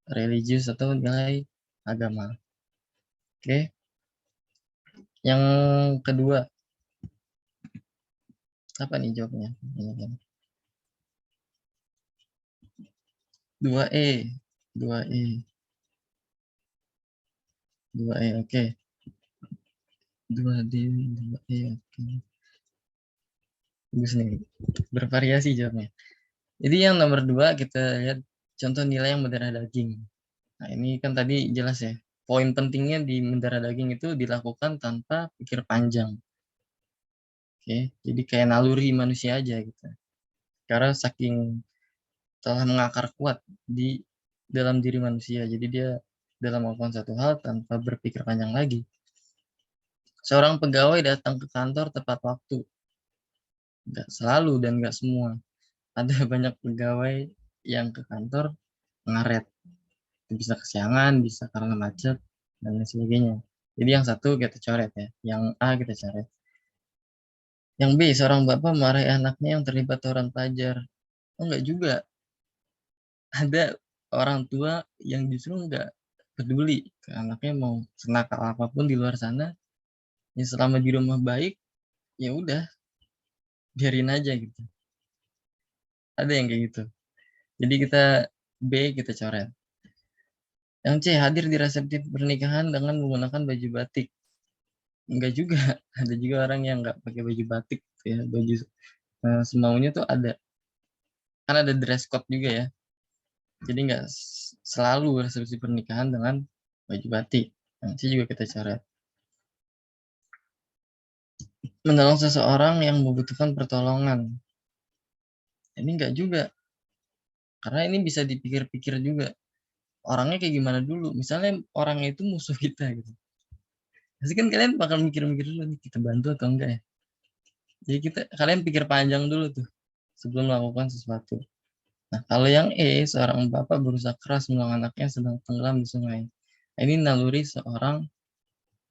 religius atau nilai agama. Oke. Yang kedua, apa nih jawabnya? 2E. 2E. 2E, oke. 2D, 2E, oke. Bagus nih. Bervariasi jawabnya. Jadi yang nomor 2 kita lihat contoh nilai yang mendarah daging. Nah, ini kan tadi jelas ya. Poin pentingnya di mendarah daging itu dilakukan tanpa pikir panjang. Oke, jadi kayak naluri manusia aja gitu. Karena saking telah mengakar kuat di dalam diri manusia. Jadi dia dalam melakukan satu hal tanpa berpikir panjang lagi. Seorang pegawai datang ke kantor tepat waktu. Nggak selalu dan nggak semua. Ada banyak pegawai yang ke kantor ngaret. Bisa kesiangan, bisa karena macet, dan lain sebagainya. Jadi yang satu kita coret ya. Yang A kita coret. Yang B, seorang bapak marahi anaknya yang terlibat tawuran pelajar. Oh, enggak juga. Ada orang tua yang justru enggak peduli ke anaknya mau senakal apapun di luar sana. Ya selama di rumah baik, ya udah biarin aja gitu. Ada yang kayak gitu. Jadi kita B kita coret. Yang C, hadir di resepsi pernikahan dengan menggunakan baju batik. Enggak juga. Ada juga orang yang enggak pakai baju batik gitu ya. Baju semaunya tuh ada. Kan ada dress code juga ya. Jadi enggak selalu resepsi pernikahan dengan baju batik. Nanti juga kita coret. Menolong seseorang yang membutuhkan pertolongan. Ini enggak juga. Karena ini bisa dipikir-pikir juga. Orangnya kayak gimana dulu. Misalnya orangnya itu musuh kita gitu. Pasti kan kalian bakal mikir-mikir dulu nih kita bantu atau enggak ya. Jadi kalian pikir panjang dulu tuh sebelum melakukan sesuatu. Nah, kalau yang E, seorang bapak berusaha keras menolong anaknya sedang tenggelam di sungai. Ini naluri seorang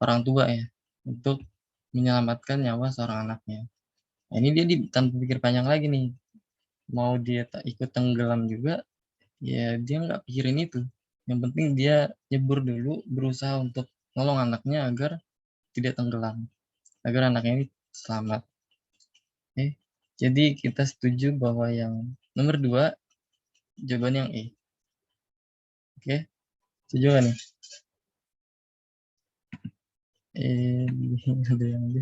orang tua ya untuk menyelamatkan nyawa seorang anaknya. Nah, ini dia tanpa pikir panjang lagi nih. Mau dia tak ikut tenggelam juga, ya dia nggak pikirin itu. Yang penting dia nyebur dulu, berusaha untuk nolong anaknya agar tidak tenggelam, agar anaknya ini selamat. Oke, jadi kita setuju bahwa yang nomor 2 jawaban yang E. Oke, setuju nggak nih? Ada yang B.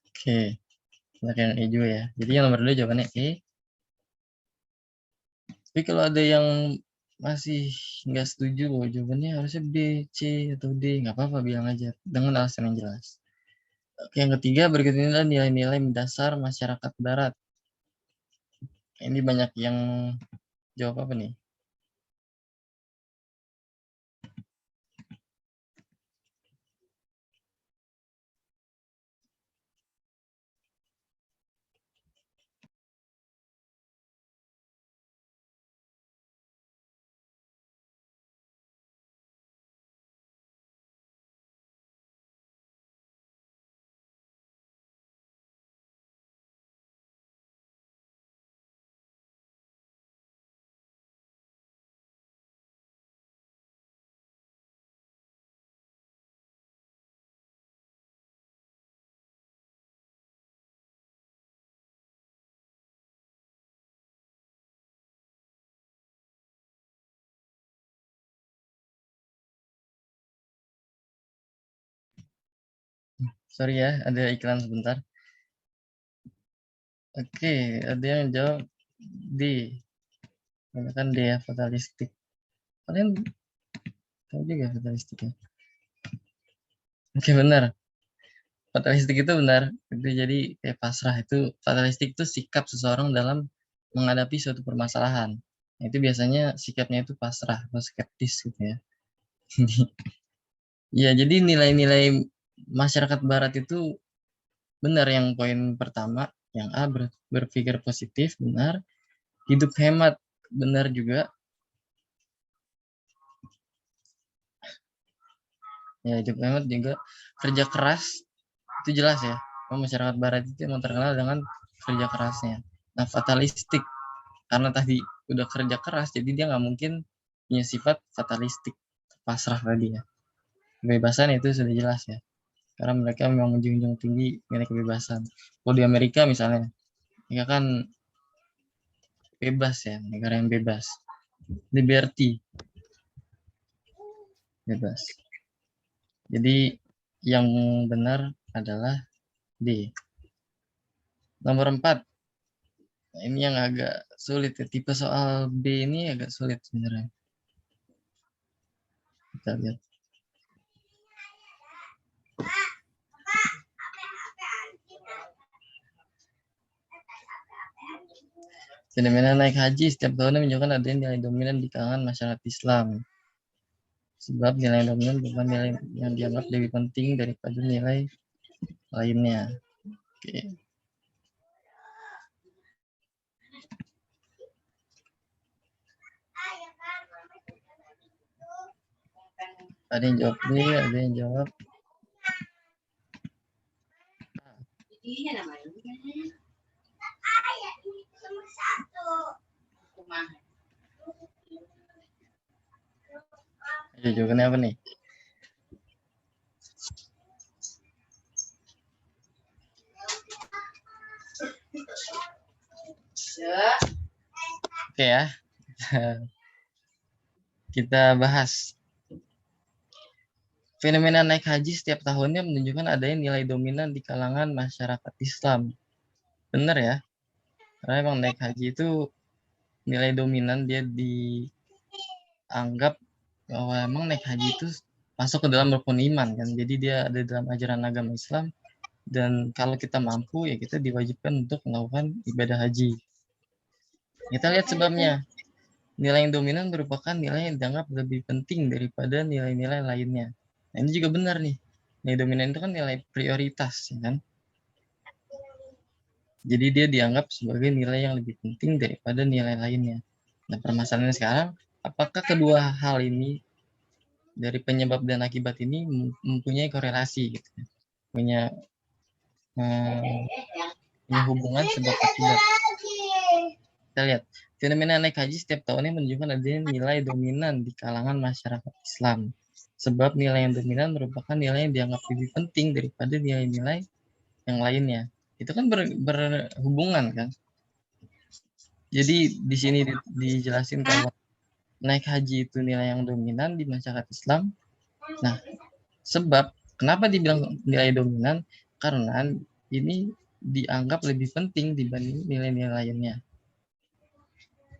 Oke, banyak yang E juga ya. Jadi yang nomor 2 jawabannya E. Tapi kalau ada yang masih nggak setuju bahwa jawabannya harusnya B, C, atau D, nggak apa-apa bilang aja dengan alasan yang jelas. Oke, yang ketiga berikut ini adalah nilai-nilai mendasar masyarakat barat. Ini banyak yang jawab apa nih? Sorry ya, ada iklan sebentar. Oke, ada yang jawab D. Kan D ya, fatalistik. Kalian tahu juga fatalistik ya? Oke, benar. Fatalistik itu benar. Itu jadi kayak pasrah. Itu fatalistik itu sikap seseorang dalam menghadapi suatu permasalahan. Nah, itu biasanya sikapnya itu pasrah atau skeptis gitu ya. Ya, jadi nilai-nilai masyarakat barat itu benar yang poin pertama, yang A berpikir positif, benar. Hidup hemat, benar juga. Ya, hidup hemat juga. Kerja keras, itu jelas ya. Masyarakat barat itu emang terkenal dengan kerja kerasnya. Nah, fatalistik, karena tadi udah kerja keras, jadi dia nggak mungkin punya sifat fatalistik, pasrah tadi ya. Kebebasan itu sudah jelas ya. Karena mereka memang menjunjung tinggi mengenai kebebasan. Kalau di Amerika misalnya, ya kan bebas ya, negara yang bebas. Liberty, bebas. Jadi yang benar adalah D. Nomor 4. Nah, ini yang agak sulit ya. Tipe soal B ini agak sulit sebenarnya. Kita lihat. Fenomena naik haji setiap tahunnya menunjukkan adanya nilai dominan di kalangan masyarakat Islam. Sebab nilai dominan bukan nilai yang dianggap lebih penting daripada nilai lainnya. Oke. Ada yang jawab B, ada yang jawab A. Jawabannya apa nih? Oke ya. Kita bahas. Fenomena naik haji setiap tahunnya menunjukkan adanya nilai dominan di kalangan masyarakat Islam. Benar ya? Karena emang naik haji itu nilai dominan, dia dianggap bahwa emang naik haji itu masuk ke dalam rukun iman kan. Jadi dia ada dalam ajaran agama Islam, dan kalau kita mampu ya kita diwajibkan untuk melakukan ibadah haji. Kita lihat sebabnya. Nilai yang dominan merupakan nilai yang dianggap lebih penting daripada nilai-nilai lainnya. Nah, ini juga benar nih. Nilai dominan itu kan nilai prioritas, ya kan? Jadi dia dianggap sebagai nilai yang lebih penting daripada nilai lainnya. Nah, permasalahannya sekarang, apakah kedua hal ini dari penyebab dan akibat ini mempunyai korelasi, gitu? Punya hubungan sebab akibat. Kita lihat, fenomena naik haji setiap tahunnya menunjukkan adanya nilai dominan di kalangan masyarakat Islam. Sebab nilai yang dominan merupakan nilai yang dianggap lebih penting daripada nilai-nilai yang lainnya. Itu kan berhubungan kan. Jadi di sini dijelasin kalau naik haji itu nilai yang dominan di masyarakat Islam. Nah, sebab kenapa dibilang nilai dominan? Karena ini dianggap lebih penting dibanding nilai-nilai lainnya.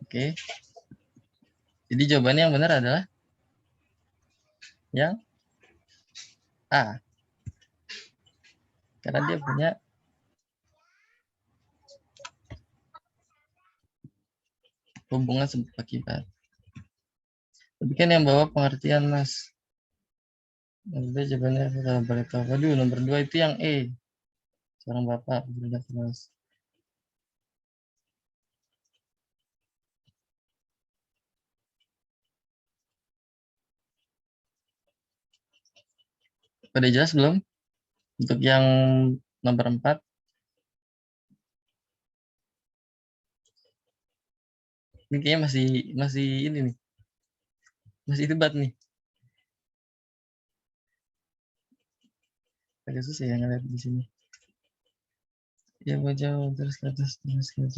Oke. Jadi jawabannya yang benar adalah yang A. Karena dia punya hubungan sebab akibat. Tapi kan yang bawa pengertian Mas. Udah jawabannya kalau boleh tahu. Waduh, nomor 2 itu yang E. Seorang Bapak berbeda kelas. Pada jelas belum? Untuk yang nomor 4. Ini kayaknya masih ini nih. Masih debat nih. Agak susah ya ngeliat di sini. Ya jauh terus ke atas terus ke atas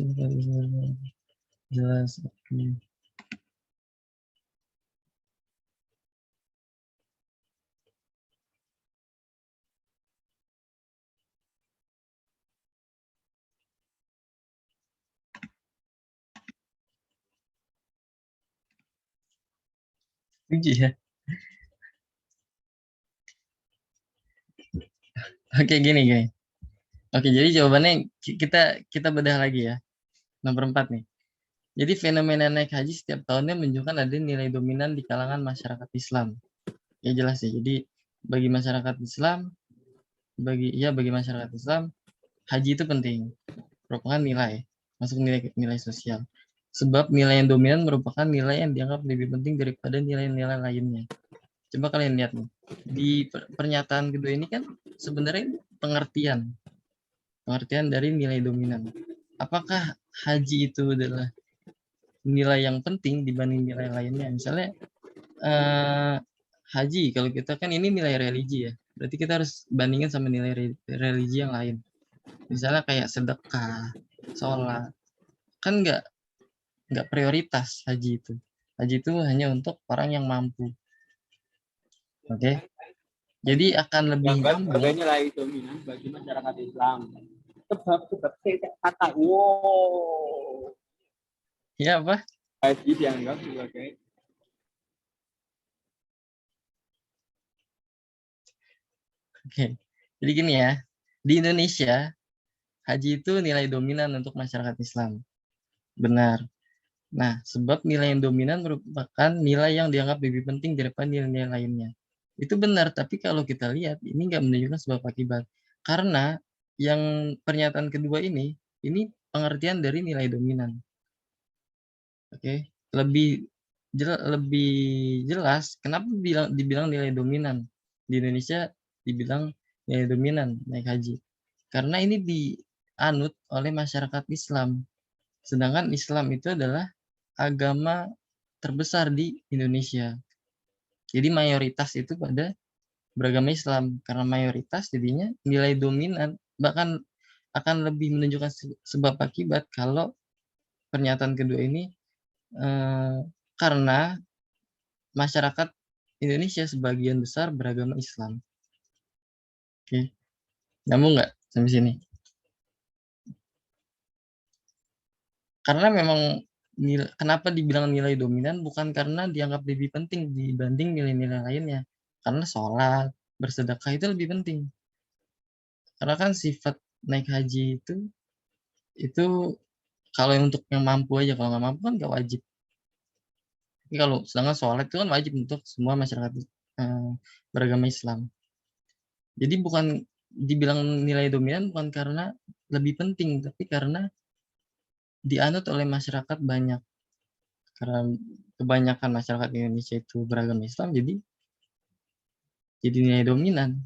jelas. Oke. Uji ya. Oke, gini. Oke, jadi jawabannya kita bedah lagi ya. Nomor 4 nih. Jadi fenomena naik haji setiap tahunnya menunjukkan ada nilai dominan di kalangan masyarakat Islam. Ya jelas ya. Jadi bagi masyarakat Islam, bagi masyarakat Islam, haji itu penting, merupakan nilai, masuk nilai sosial. Sebab nilai yang dominan merupakan nilai yang dianggap lebih penting daripada nilai-nilai lainnya. Coba kalian lihat nih, di pernyataan kedua ini kan sebenarnya pengertian dari nilai dominan. Apakah haji itu adalah nilai yang penting dibanding nilai lainnya? Misalnya haji, kalau kita kan ini nilai religi ya, berarti kita harus bandingin sama nilai religi yang lain. Misalnya kayak sedekah, sholat, kan nggak prioritas haji itu. Haji itu hanya untuk orang yang mampu. Oke. Jadi akan lebih nyambung. Sebagai nilai dominan bagi masyarakat Islam. Sebab kata wow. Ya apa? Haji dianggap sebagai Oke. Jadi gini ya, di Indonesia haji itu nilai dominan untuk masyarakat Islam. Benar. Nah, sebab nilai yang dominan merupakan nilai yang dianggap lebih penting daripada nilai-nilai lainnya. Itu benar, tapi kalau kita lihat, ini nggak menunjukkan sebab akibat. Karena yang pernyataan kedua ini pengertian dari nilai dominan. Oke, lebih jelas kenapa dibilang nilai dominan. Di Indonesia dibilang nilai dominan naik haji. Karena ini dianut oleh masyarakat Islam. Sedangkan Islam itu adalah agama terbesar di Indonesia. Jadi mayoritas itu pada beragama Islam. Karena mayoritas jadinya nilai dominan bahkan akan lebih menunjukkan sebab akibat kalau pernyataan kedua ini karena masyarakat Indonesia sebagian besar beragama Islam. Oke. Nyambung nggak sampai sini? Karena memang kenapa dibilang nilai dominan bukan karena dianggap lebih penting dibanding nilai-nilai lainnya. Karena sholat, bersedekah itu lebih penting. Karena kan sifat naik haji itu kalau untuk yang mampu aja, kalau nggak mampu kan nggak wajib. Tapi kalau sedangkan sholat itu kan wajib untuk semua masyarakat beragama Islam. Jadi bukan dibilang nilai dominan bukan karena lebih penting, tapi karena dianut oleh masyarakat banyak. Karena kebanyakan masyarakat Indonesia itu beragama Islam, jadi nilai dominan.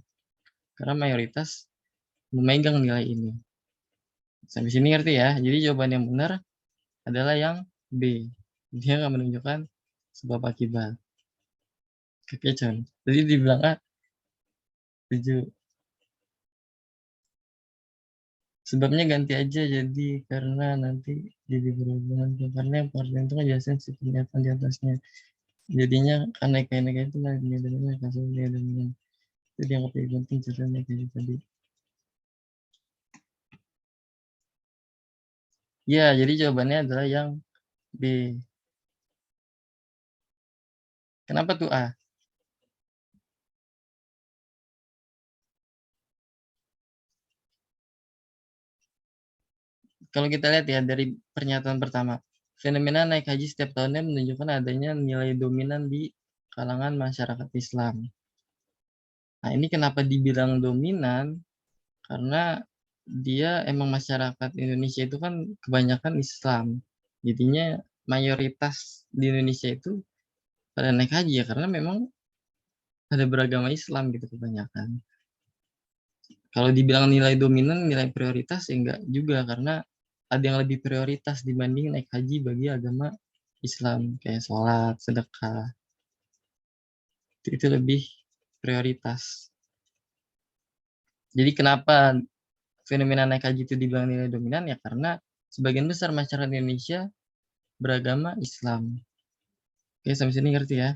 Karena mayoritas memegang nilai ini. Sampai sini ngerti ya? Jadi jawaban yang benar adalah yang B. Dia nggak menunjukkan sebab akibat. Oke, Con. Tadi dibilang A, 7. Sebabnya ganti aja jadi karena nanti jadi berhubungan karena yang part itu ngejelasin si pernyataan di atasnya. Jadinya karena kayak itu lah dia dengan kasus dia dengan itu yang lebih penting ceritanya kayak tadi. Ya, jadi jawabannya adalah yang B. Kenapa tuh A? Kalau kita lihat ya dari pernyataan pertama, fenomena naik haji setiap tahunnya menunjukkan adanya nilai dominan di kalangan masyarakat Islam. Nah, ini kenapa dibilang dominan? Karena dia emang masyarakat Indonesia itu kan kebanyakan Islam. Jadinya mayoritas di Indonesia itu pada naik haji ya karena memang ada beragama Islam gitu kebanyakan. Kalau dibilang nilai dominan, nilai prioritas ya enggak juga karena ada yang lebih prioritas dibanding naik haji bagi agama Islam kayak sholat, sedekah. Itu lebih prioritas. Jadi kenapa fenomena naik haji itu dibilang nilai dominan ya karena sebagian besar masyarakat Indonesia beragama Islam. Oke, sampai sini ngerti ya?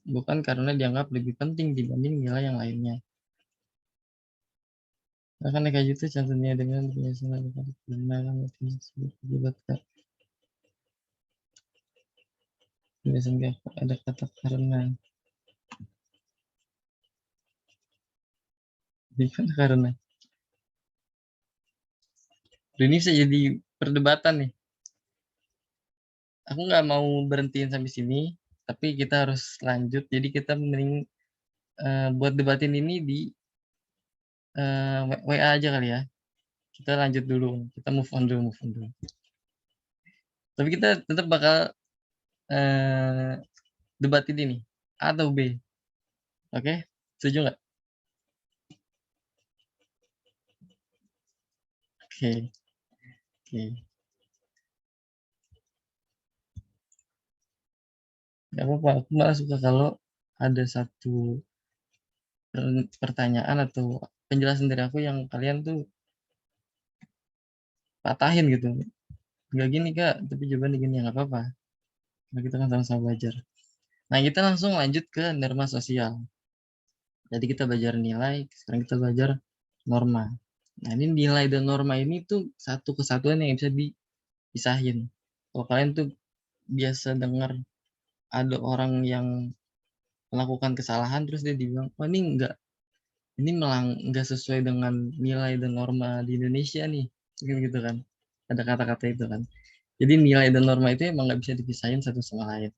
Bukan karena dianggap lebih penting dibanding nilai yang lainnya. Akan naik haji itu contohnya dengan penjelasan kebenaran akibatkan penjelasan ada kata karena. Gimana karena? Ini bisa jadi perdebatan nih. Aku nggak mau berhentiin sampai sini, tapi kita harus lanjut. Jadi kita mending buat debatin ini di WA aja kali ya. Kita lanjut dulu. Kita move on dulu. Tapi kita tetap bakal debat ini nih. A atau B. Oke? Setuju nggak? Oke. Nggak apa-apa. Aku malah suka kalau ada satu pertanyaan atau penjelasan dari aku yang kalian tuh patahin gitu. Nggak gini kak, tapi jawabannya gini, ya nggak apa-apa. Nah, kita kan sama-sama belajar. Nah, kita langsung lanjut ke norma sosial. Jadi kita belajar nilai, sekarang kita belajar norma. Nah, ini nilai dan norma ini tuh satu kesatuan yang bisa dipisahin. Kalau kalian tuh biasa dengar ada orang yang melakukan kesalahan terus dia dibilang, oh ini enggak sesuai dengan nilai dan norma di Indonesia nih, gitu kan. Ada kata-kata itu kan. Jadi nilai dan norma itu emang nggak bisa dipisahin satu sama lain.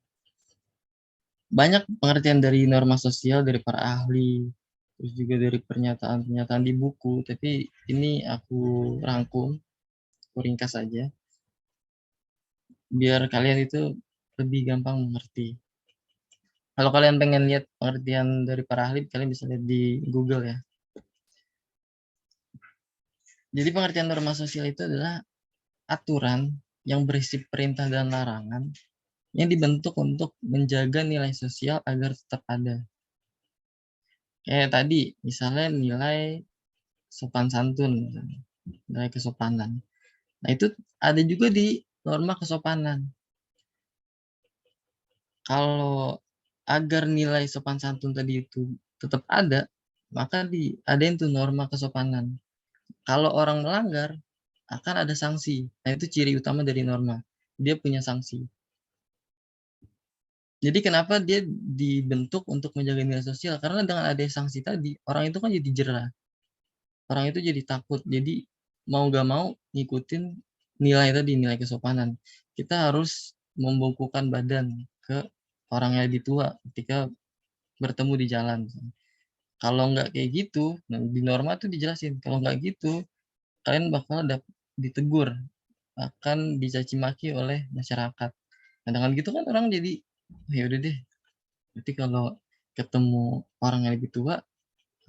Banyak pengertian dari norma sosial dari para ahli, terus juga dari pernyataan-pernyataan di buku, tapi ini aku rangkum, aku ringkas saja, biar kalian itu lebih gampang mengerti. Kalau kalian pengen lihat pengertian dari para ahli, kalian bisa lihat di Google ya. Jadi pengertian norma sosial itu adalah aturan yang berisi perintah dan larangan yang dibentuk untuk menjaga nilai sosial agar tetap ada. Kayak tadi, misalnya nilai sopan santun, nilai kesopanan. Nah, itu ada juga di norma kesopanan. Kalau agar nilai sopan santun tadi itu tetap ada, maka diadain tuh norma kesopanan. Kalau orang melanggar, akan ada sanksi. Nah, itu ciri utama dari norma. Dia punya sanksi. Jadi kenapa dia dibentuk untuk menjaga nilai sosial? Karena dengan ada sanksi tadi, orang itu kan jadi jera. Orang itu jadi takut. Jadi mau gak mau ngikutin nilai tadi, nilai kesopanan. Kita harus membungkukkan badan ke orang yang lebih tua ketika bertemu di jalan. Kalau nggak kayak gitu, nah di norma tuh dijelasin. Kalau nggak gitu, kalian bakal ditegur, akan dicaci maki oleh masyarakat. Nah dengan gitu kan orang jadi, ya udah deh. Berarti kalau ketemu orang yang lebih tua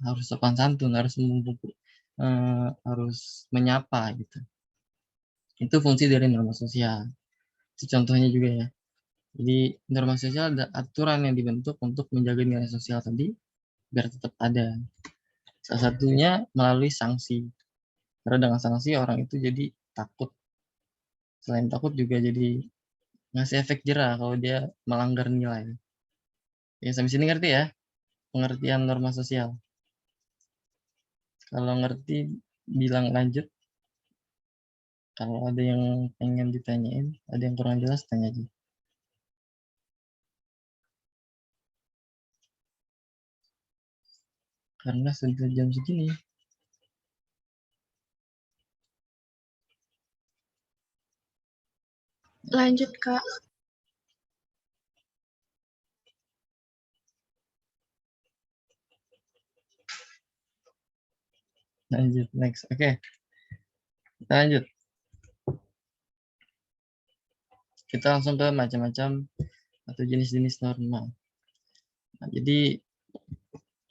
harus sopan santun, harus membungkuk, harus menyapa gitu. Itu fungsi dari norma sosial. Itu contohnya juga ya. Jadi norma sosial ada aturan yang dibentuk untuk menjaga nilai sosial tadi biar tetap ada. Salah satunya melalui sanksi. Karena dengan sanksi orang itu jadi takut. Selain takut juga jadi ngasih efek jera kalau dia melanggar nilai. Ya sampai sini ngerti ya pengertian norma sosial. Kalau ngerti bilang lanjut. Kalau ada yang pengen ditanyain, ada yang kurang jelas tanya aja. Karena sudah jam segini. Lanjut, Kak. Lanjut, next. Oke, kita lanjut. Kita langsung ke macam-macam atau jenis-jenis norma. Nah, jadi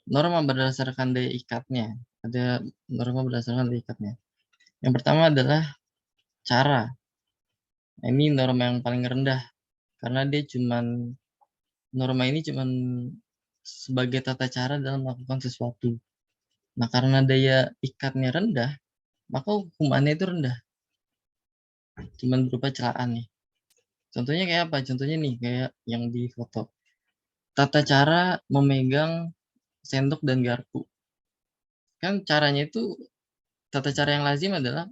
norma berdasarkan daya ikatnya. Ada norma berdasarkan daya ikatnya. Yang pertama adalah cara. Nah, ini norma yang paling rendah. Karena norma ini cuman sebagai tata cara dalam melakukan sesuatu. Nah, karena daya ikatnya rendah, maka hukumannya itu rendah. Cuman berupa celaan nih. Contohnya kayak apa? Contohnya nih, kayak yang di foto. Tata cara memegang sendok dan garpu. Kan caranya itu, tata cara yang lazim adalah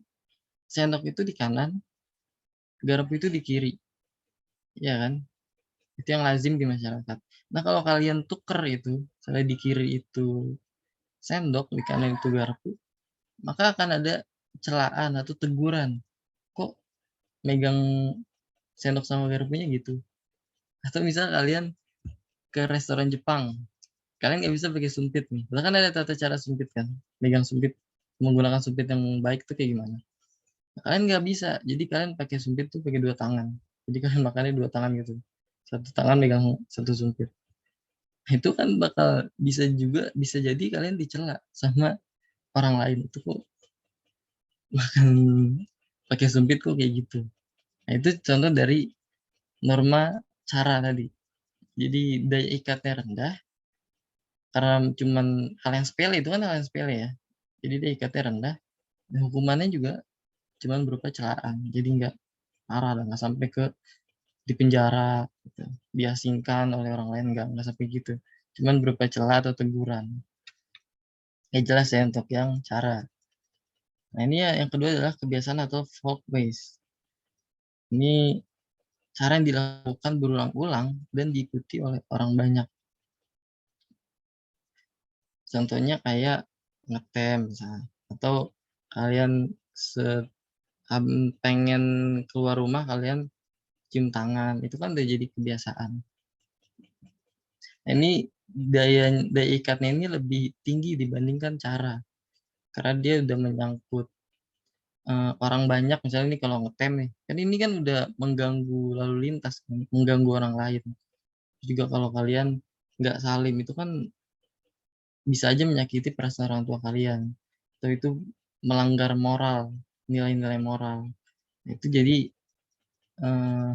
sendok itu di kanan, garpu itu di kiri. Ya kan? Itu yang lazim di masyarakat. Nah, kalau kalian tuker itu, misalnya di kiri itu sendok, di kanan itu garpu, maka akan ada celaan atau teguran. Kok megang sendok sama garpunya gitu? Atau misal kalian ke restoran Jepang, kalian nggak bisa pakai sumpit nih. Bahkan ada tata cara sumpit kan, megang sumpit, menggunakan sumpit yang baik tuh kayak gimana. Kalian nggak bisa, jadi kalian pakai sumpit tuh pakai 2 tangan. Jadi kalian makannya 2 tangan gitu. Satu tangan megang satu sumpit. Itu kan bakal bisa jadi kalian dicela sama orang lain. Itu kok makan pakai sumpit kok kayak gitu. Nah, itu contoh dari norma cara tadi. Jadi daya ikatnya rendah karena cuman hal yang sepele, itu kan hal yang sepele ya. Jadi daya ikatnya rendah dan hukumannya juga cuman berupa celaan. Jadi nggak parah lah, nggak sampai ke di penjara gitu, diasingkan oleh orang lain, nggak sampai gitu. Cuman berupa celah atau teguran. Ya jelas ya untuk yang cara. Nah ini ya yang kedua adalah kebiasaan atau folkways. Ini cara yang dilakukan berulang-ulang dan diikuti oleh orang banyak. Contohnya kayak ngetem misalnya, atau kalian pengen keluar rumah kalian cium tangan, itu kan udah jadi kebiasaan. Nah, ini daya ikatnya ini lebih tinggi dibandingkan cara, karena dia udah menyangkut orang banyak. Misalnya ini kalau ngetem nih, kan ini kan udah mengganggu lalu lintas, mengganggu orang lain. Juga kalau kalian nggak salim itu kan bisa aja menyakiti perasaan orang tua kalian, atau itu melanggar moral, nilai-nilai moral. Itu jadi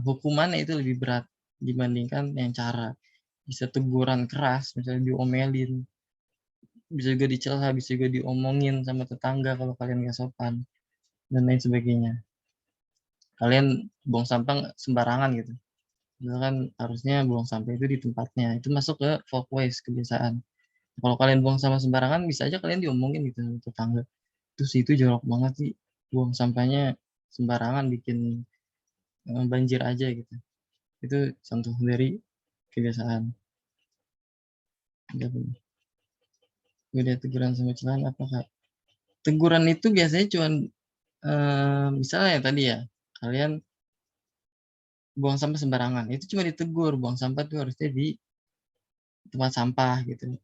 hukumannya itu lebih berat dibandingkan yang cara. Bisa teguran keras, misalnya diomelin, bisa juga dicela, bisa juga diomongin sama tetangga kalau kalian nggak sopan, dan lain sebagainya. Kalian buang sampah sembarangan gitu. Misalkan harusnya buang sampah itu di tempatnya. Itu masuk ke folkways, kebiasaan. Kalau kalian buang sampah sembarangan, bisa aja kalian diomongin gitu sama tetangga. Terus itu jorok banget sih, buang sampahnya sembarangan, bikin banjir aja gitu. Itu contoh dari kebiasaan. Beda teguran sama celaan apa kak? Teguran itu biasanya cuman misalnya ya tadi ya, kalian buang sampah sembarangan, itu cuma ditegur, buang sampah tuh harusnya di tempat sampah gitu.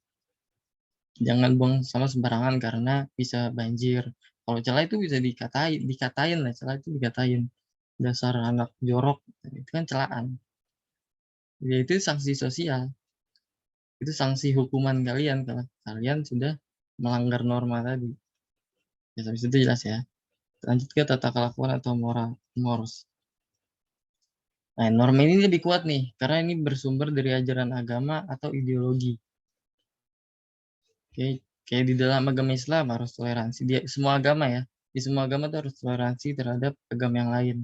Jangan buang sampah sembarangan karena bisa banjir. Kalau celah itu bisa dikatain lah, celah itu dikatain dasar anak jorok, itu kan celaan. Ya itu sanksi sosial, itu sanksi hukuman kalian kalau kalian sudah melanggar norma tadi. Ya sampai situ jelas ya. Lanjut ke tata kelakuan atau mores. Nah, norma ini lebih kuat nih, karena ini bersumber dari ajaran agama atau ideologi. Oke, kayak di dalam agama Islam harus toleransi. Semua agama ya, di semua agama tuh harus toleransi terhadap agama yang lain.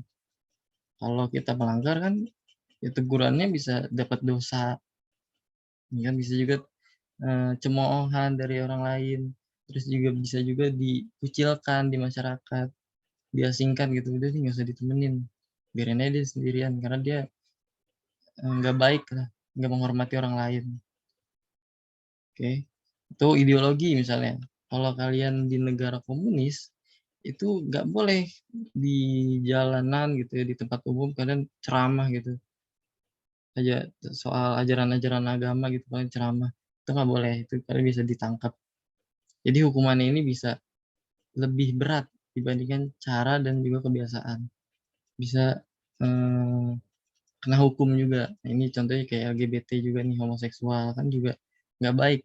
Kalau kita melanggar kan, ya tegurannya bisa dapat dosa, kan bisa juga cemoohan dari orang lain, terus juga bisa juga dikucilkan di masyarakat, diasingkan gitu. Udah sih nggak usah ditemenin, biarin aja dia sendirian, karena dia nggak baik lah, nggak menghormati orang lain. Oke, itu ideologi misalnya. Kalau kalian di negara komunis, itu nggak boleh di jalanan gitu ya, di tempat umum kalian ceramah gitu aja soal ajaran-ajaran agama gitu, kalian ceramah. Itu nggak boleh, itu kalian bisa ditangkap. Jadi hukumannya ini bisa lebih berat dibandingkan cara dan juga kebiasaan. Bisa eh, kena hukum juga. Nah, ini contohnya kayak LGBT juga nih, homoseksual kan juga nggak baik.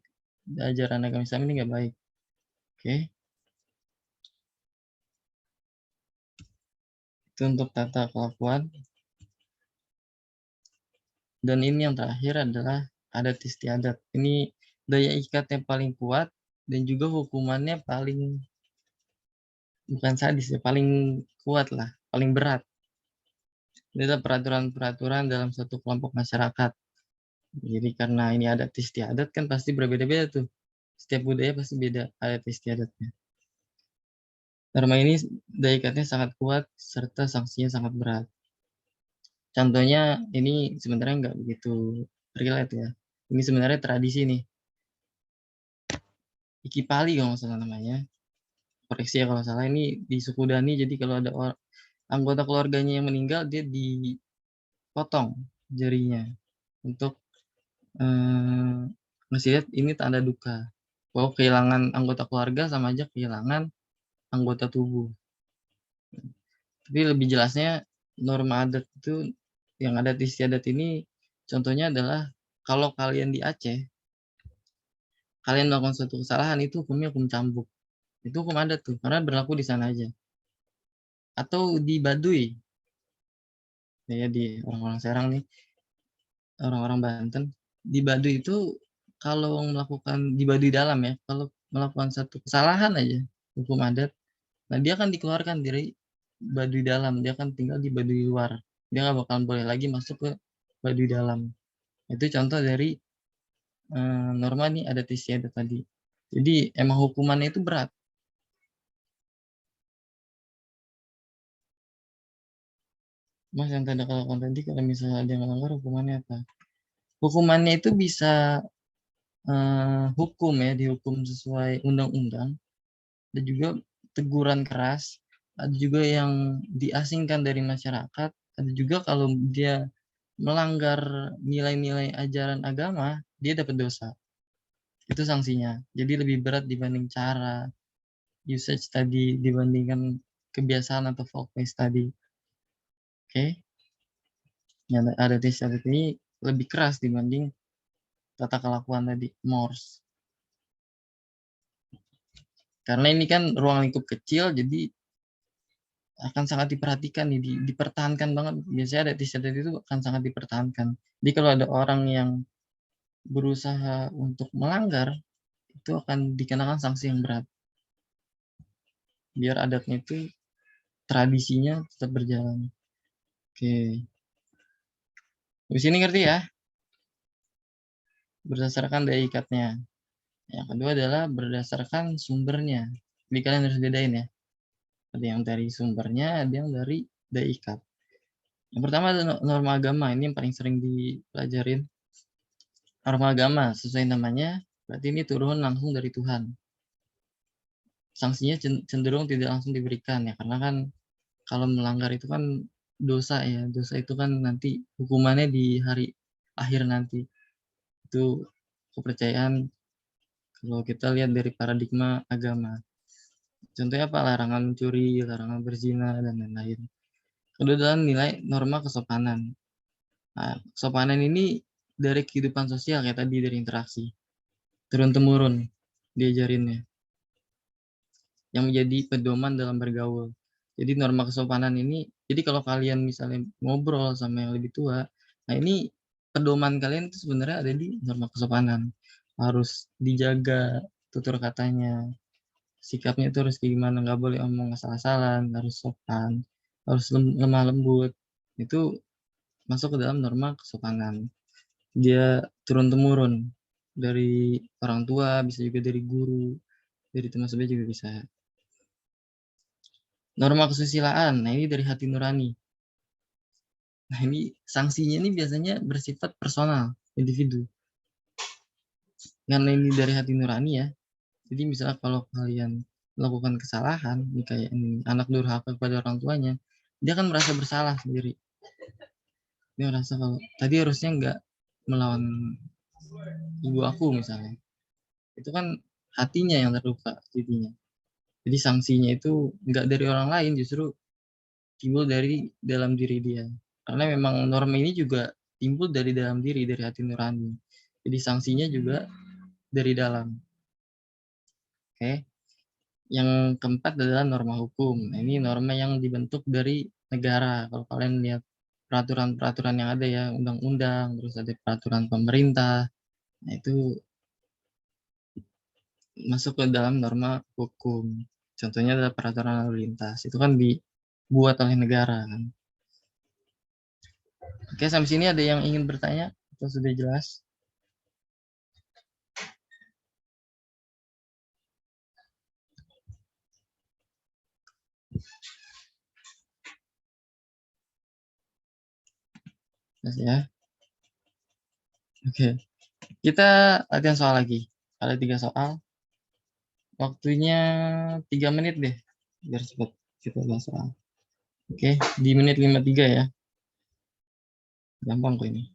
Ajaran agama Islam ini nggak baik. Oke, itu untuk tata kelakuan. Dan ini yang terakhir adalah adat istiadat. Ini daya ikat yang paling kuat dan juga hukumannya paling, bukan sadis ya, paling kuat lah, paling berat. Ini adalah peraturan-peraturan dalam suatu kelompok masyarakat. Jadi karena ini adat istiadat kan pasti berbeda-beda tuh. Setiap budaya pasti beda adat istiadatnya. Norma ini daya ikatnya sangat kuat serta sanksinya sangat berat. Contohnya ini sebenarnya nggak begitu relate ya. Ini sebenarnya tradisi nih. Ikipali kalau nggak salah namanya. Koreksi ya kalau salah, ini di suku Dani. Jadi kalau ada anggota keluarganya yang meninggal, dia dipotong jarinya untuk masih lihat ini tanda duka. Bahwa kehilangan anggota keluarga sama aja kehilangan anggota tubuh. Tapi lebih jelasnya norma adat itu yang adat istiadat ini contohnya adalah kalau kalian di Aceh, kalian melakukan suatu kesalahan itu hukumnya hukum cambuk. Itu hukum adat tuh karena berlaku di sana aja. Atau di Baduy, ya di orang-orang Serang nih, orang-orang Banten, di Baduy itu kalau melakukan di Baduy dalam ya, kalau melakukan satu kesalahan aja hukum adat, nah dia akan dikeluarkan dari Baduy dalam, dia akan tinggal di Baduy luar, dia nggak bakal boleh lagi masuk ke Baduy dalam. Itu contoh dari norma nih adat istiadat tadi. Jadi emang hukumannya itu berat. Mas yang tanda kalau tadi kalau misalnya ada yang melanggar hukumannya apa? Hukumannya itu bisa hukum ya, dihukum sesuai undang-undang, ada juga teguran keras, ada juga yang diasingkan dari masyarakat, ada juga kalau dia melanggar nilai-nilai ajaran agama, dia dapat dosa. Itu sanksinya. Jadi lebih berat dibanding cara usage tadi, dibandingkan kebiasaan atau folkways tadi. Oke. Yang ada di istiadat ini lebih keras dibanding tata kelakuan tadi, Morse. Karena ini kan ruang lingkup kecil, jadi akan sangat diperhatikan nih, dipertahankan banget. Biasanya adat istiadat itu akan sangat dipertahankan. Jadi kalau ada orang yang berusaha untuk melanggar, itu akan dikenakan sanksi yang berat. Biar adatnya itu, tradisinya tetap berjalan. Oke. Di sini ngerti ya? Berdasarkan daya ikatnya. Yang kedua adalah berdasarkan sumbernya. Jadi kalian harus bedain ya. Ada yang dari sumbernya, ada yang dari daya ikat. Yang pertama adalah norma agama. Ini yang paling sering dipelajarin. Norma agama, sesuai namanya, berarti ini turun langsung dari Tuhan. Sanksinya cenderung tidak langsung diberikan ya, karena kan kalau melanggar itu kan dosa ya. Dosa itu kan nanti hukumannya di hari akhir nanti. Itu kepercayaan kalau kita lihat dari paradigma agama. Contohnya apa? Larangan mencuri, larangan berzina, dan lain-lain. Kedua adalah nilai norma kesopanan. Nah, kesopanan ini dari kehidupan sosial kayak tadi, dari interaksi. Turun-temurun diajarinnya. Yang menjadi pedoman dalam bergaul. Jadi norma kesopanan ini, jadi kalau kalian misalnya ngobrol sama yang lebih tua, nah ini pedoman kalian itu sebenarnya ada di norma kesopanan. Harus dijaga tutur katanya, sikapnya itu harus gimana, nggak boleh omong asal-asalan, harus sopan, harus lemah lembut. Itu masuk ke dalam norma kesopanan. Dia turun-temurun dari orang tua, bisa juga dari guru, dari teman sebaya juga bisa. Norma kesusilaan, nah ini dari hati nurani. Nah ini sanksinya ini biasanya bersifat personal, individu. Karena ini dari hati nurani ya, jadi misalnya kalau kalian melakukan kesalahan, ini kayak ini, anak durhaka kepada orang tuanya, dia akan merasa bersalah sendiri. Dia merasa kalau tadi harusnya nggak melawan ibu aku misalnya. Itu kan hatinya yang terluka jadinya. Jadi sanksinya itu nggak dari orang lain, justru timbul dari dalam diri dia. Karena memang norma ini juga timbul dari dalam diri, dari hati nurani. Jadi sanksinya juga dari dalam. Oke. Yang keempat adalah norma hukum. Nah, ini norma yang dibentuk dari negara. Kalau kalian lihat peraturan-peraturan yang ada ya, undang-undang, terus ada peraturan pemerintah. Nah, itu masuk ke dalam norma hukum. Contohnya adalah peraturan lalu lintas. Itu kan dibuat oleh negara kan. Oke, sampai sini ada yang ingin bertanya? Atau sudah jelas? Jelas ya? Oke. Kita latihan soal lagi. Ada 3 soal. Waktunya 3 menit deh. Biar cepat kita bahas soal. Oke, di menit 53 ya. Gampang kok ini.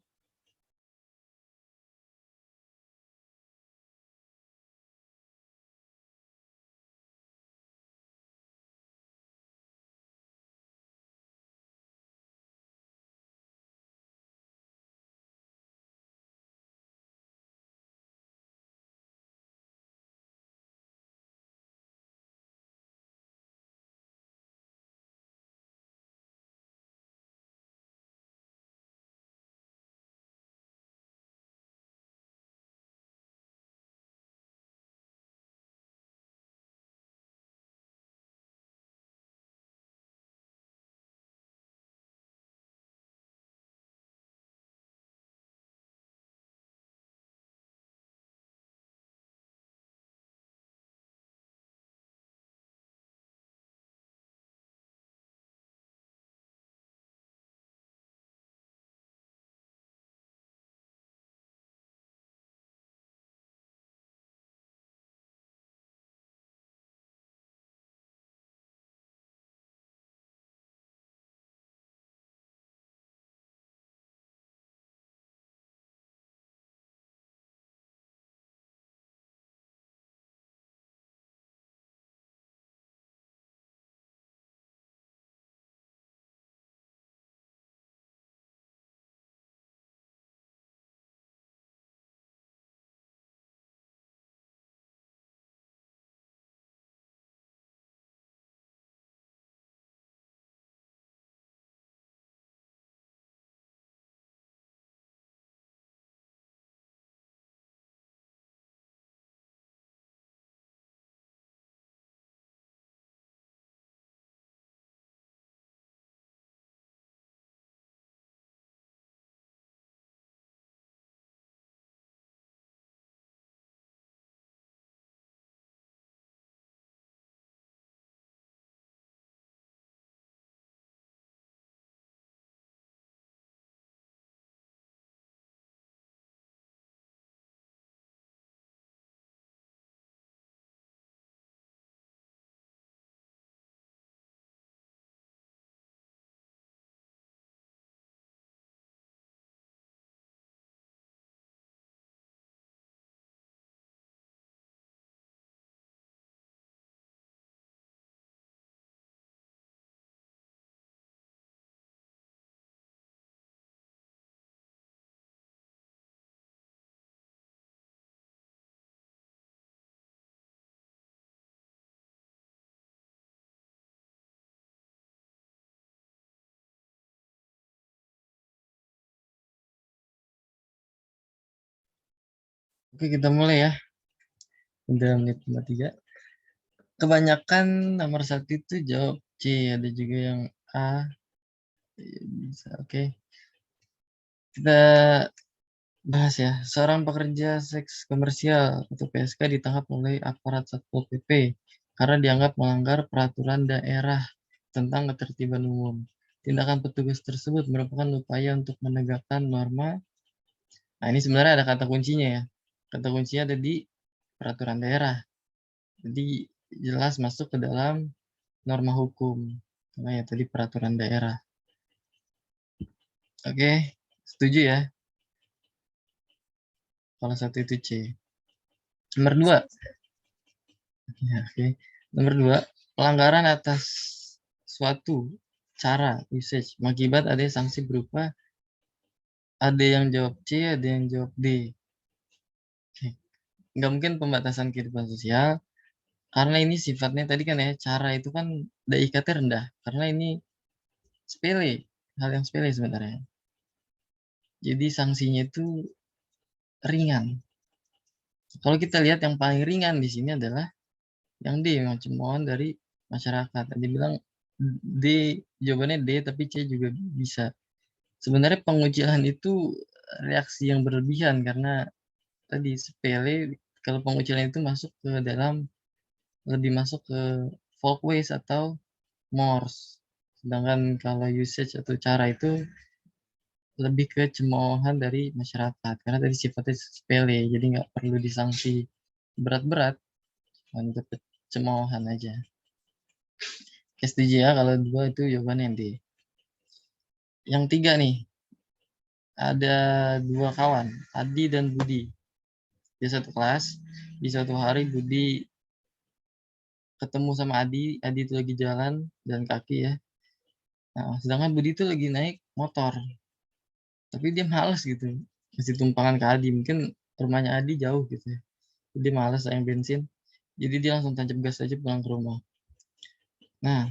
Oke, kita mulai ya. Udah menit 53. Kebanyakan nomor 1 itu jawab C, ada juga yang A. Bisa, oke. Kita bahas ya. Seorang pekerja seks komersial atau PSK ditangkap oleh aparat Satpol PP karena dianggap melanggar peraturan daerah tentang ketertiban umum. Tindakan petugas tersebut merupakan upaya untuk menegakkan norma. Nah, ini sebenarnya ada kata kuncinya ya. Kata kuncinya ada di peraturan daerah. Jadi jelas masuk ke dalam norma hukum. Nah, ya tadi peraturan daerah. Oke, setuju ya. Kalau satu itu C. Nomor 2. Ya, oke. Nomor 2, pelanggaran atas suatu cara usage mengakibat ada sanksi berupa ada yang jawab C, ada yang jawab D. Oke. Nggak mungkin pembatasan kehidupan sosial karena ini sifatnya tadi kan ya, cara itu kan DIKT rendah karena ini sepele, hal yang sepele sebenarnya. Jadi sanksinya itu ringan. Kalau kita lihat yang paling ringan di sini adalah yang D, cemoohan dari masyarakat. Tadi bilang D, jawabannya D, tapi C juga bisa. Sebenarnya pengucilan itu reaksi yang berlebihan karena tadi sepele. Kalau pengucilan itu masuk ke dalam, lebih masuk ke folkways atau mores. Sedangkan kalau usage atau cara itu lebih ke cemoohan dari masyarakat karena tadi sifatnya sepele, jadi nggak perlu disanksi berat-berat, untuk cemoohan aja. Oke, setuju ya kalau 2 itu jawabannya yang D. Yang 3 nih, ada 2 kawan, Adi dan Budi. Di satu kelas, di suatu hari Budi ketemu sama Adi itu lagi jalan kaki ya. Nah, sedangkan Budi itu lagi naik motor. Tapi dia males gitu, kasih tumpangan ke Adi. Mungkin rumahnya Adi jauh gitu ya. Jadi males sayang bensin. Jadi dia langsung tancap gas aja pulang ke rumah. Nah,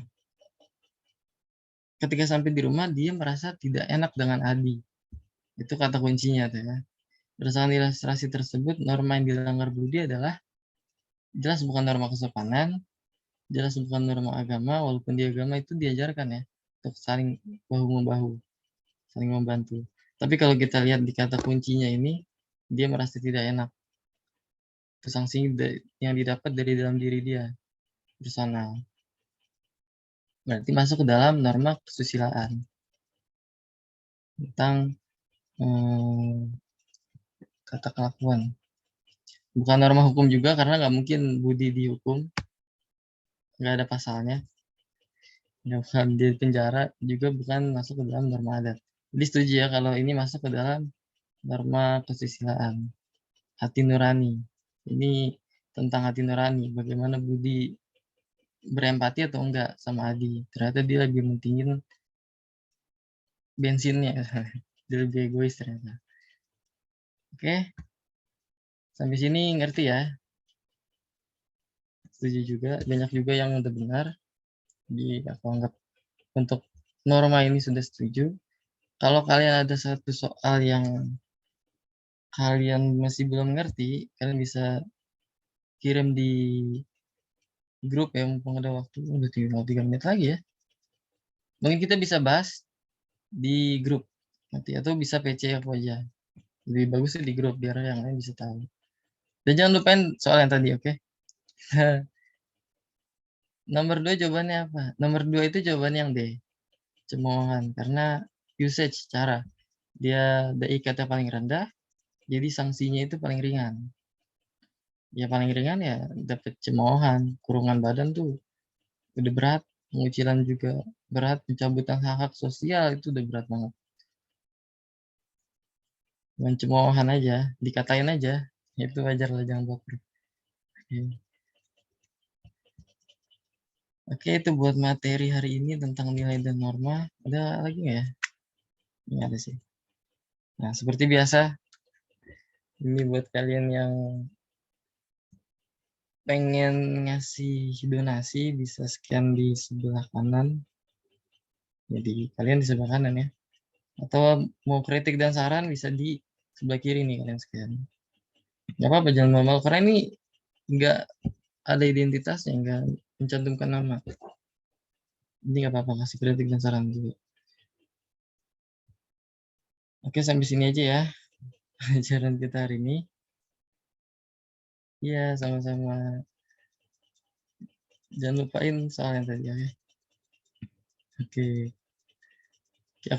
ketika sampai di rumah dia merasa tidak enak dengan Adi. Itu kata kuncinya tuh ya. Berdasarkan ilustrasi tersebut, norma yang dilanggar Budi adalah jelas bukan norma kesopanan, jelas bukan norma agama, walaupun di agama itu diajarkan ya untuk saling bahu-membahu, saling membantu. Tapi kalau kita lihat di kata kuncinya ini, dia merasa tidak enak. Itu sanksi yang didapat dari dalam diri dia, personal. Berarti masuk ke dalam norma kesusilaan tentang kata kelakuan. Bukan norma hukum juga karena nggak mungkin Budi dihukum, nggak ada pasalnya. Nggak bukan di penjara, juga bukan masuk ke dalam norma adat. Jadi setuju ya kalau ini masuk ke dalam norma kesusilaan. Hati nurani. Ini tentang hati nurani, bagaimana Budi berempati atau enggak sama Adi. Ternyata dia lebih mentingin bensinnya. Dia lebih egois ternyata. Oke, sampai sini ngerti ya? Setuju juga, banyak juga yang udah benar. Jadi aku anggap untuk norma ini sudah setuju. Kalau kalian ada satu soal yang kalian masih belum ngerti, kalian bisa kirim di grup ya, mumpung ada waktu. Udah tinggal 3 menit lagi ya. Mungkin kita bisa bahas di grup nanti, atau bisa PC aku aja. Lebih bagus di grup biar yang lain bisa tahu. Dan jangan lupain soal yang tadi, oke? Nomor 2 jawabannya apa? Nomor 2 itu jawabannya yang D. Cemoohan. Karena usage, cara. Dia DIKT paling rendah, jadi sanksinya itu paling ringan. Ya paling ringan ya dapat cemoohan, kurungan badan tuh udah berat, pengucilan juga berat, pencabutan hak-hak sosial itu udah berat banget. Dengan cemoohan aja, dikatain aja, itu wajar lah, jangan baper. Oke, itu buat materi hari ini tentang nilai dan norma. Ada lagi nggak ya? Nggak ada sih. Nah, seperti biasa, ini buat kalian yang pengen ngasih donasi bisa scan di sebelah kanan. Jadi kalian di sebelah kanan ya. Atau mau kritik dan saran bisa di sebelah kiri nih kalian scan. Nggak apa-apa, jangan malu-malu. Karena ini nggak ada identitasnya, nggak mencantumkan nama. Ini nggak apa-apa, kasih kritik dan saran juga. Oke, sampai sini aja ya pelajaran kita hari ini. Iya, sama-sama. Jangan lupain soal yang tadi, oke? Oke.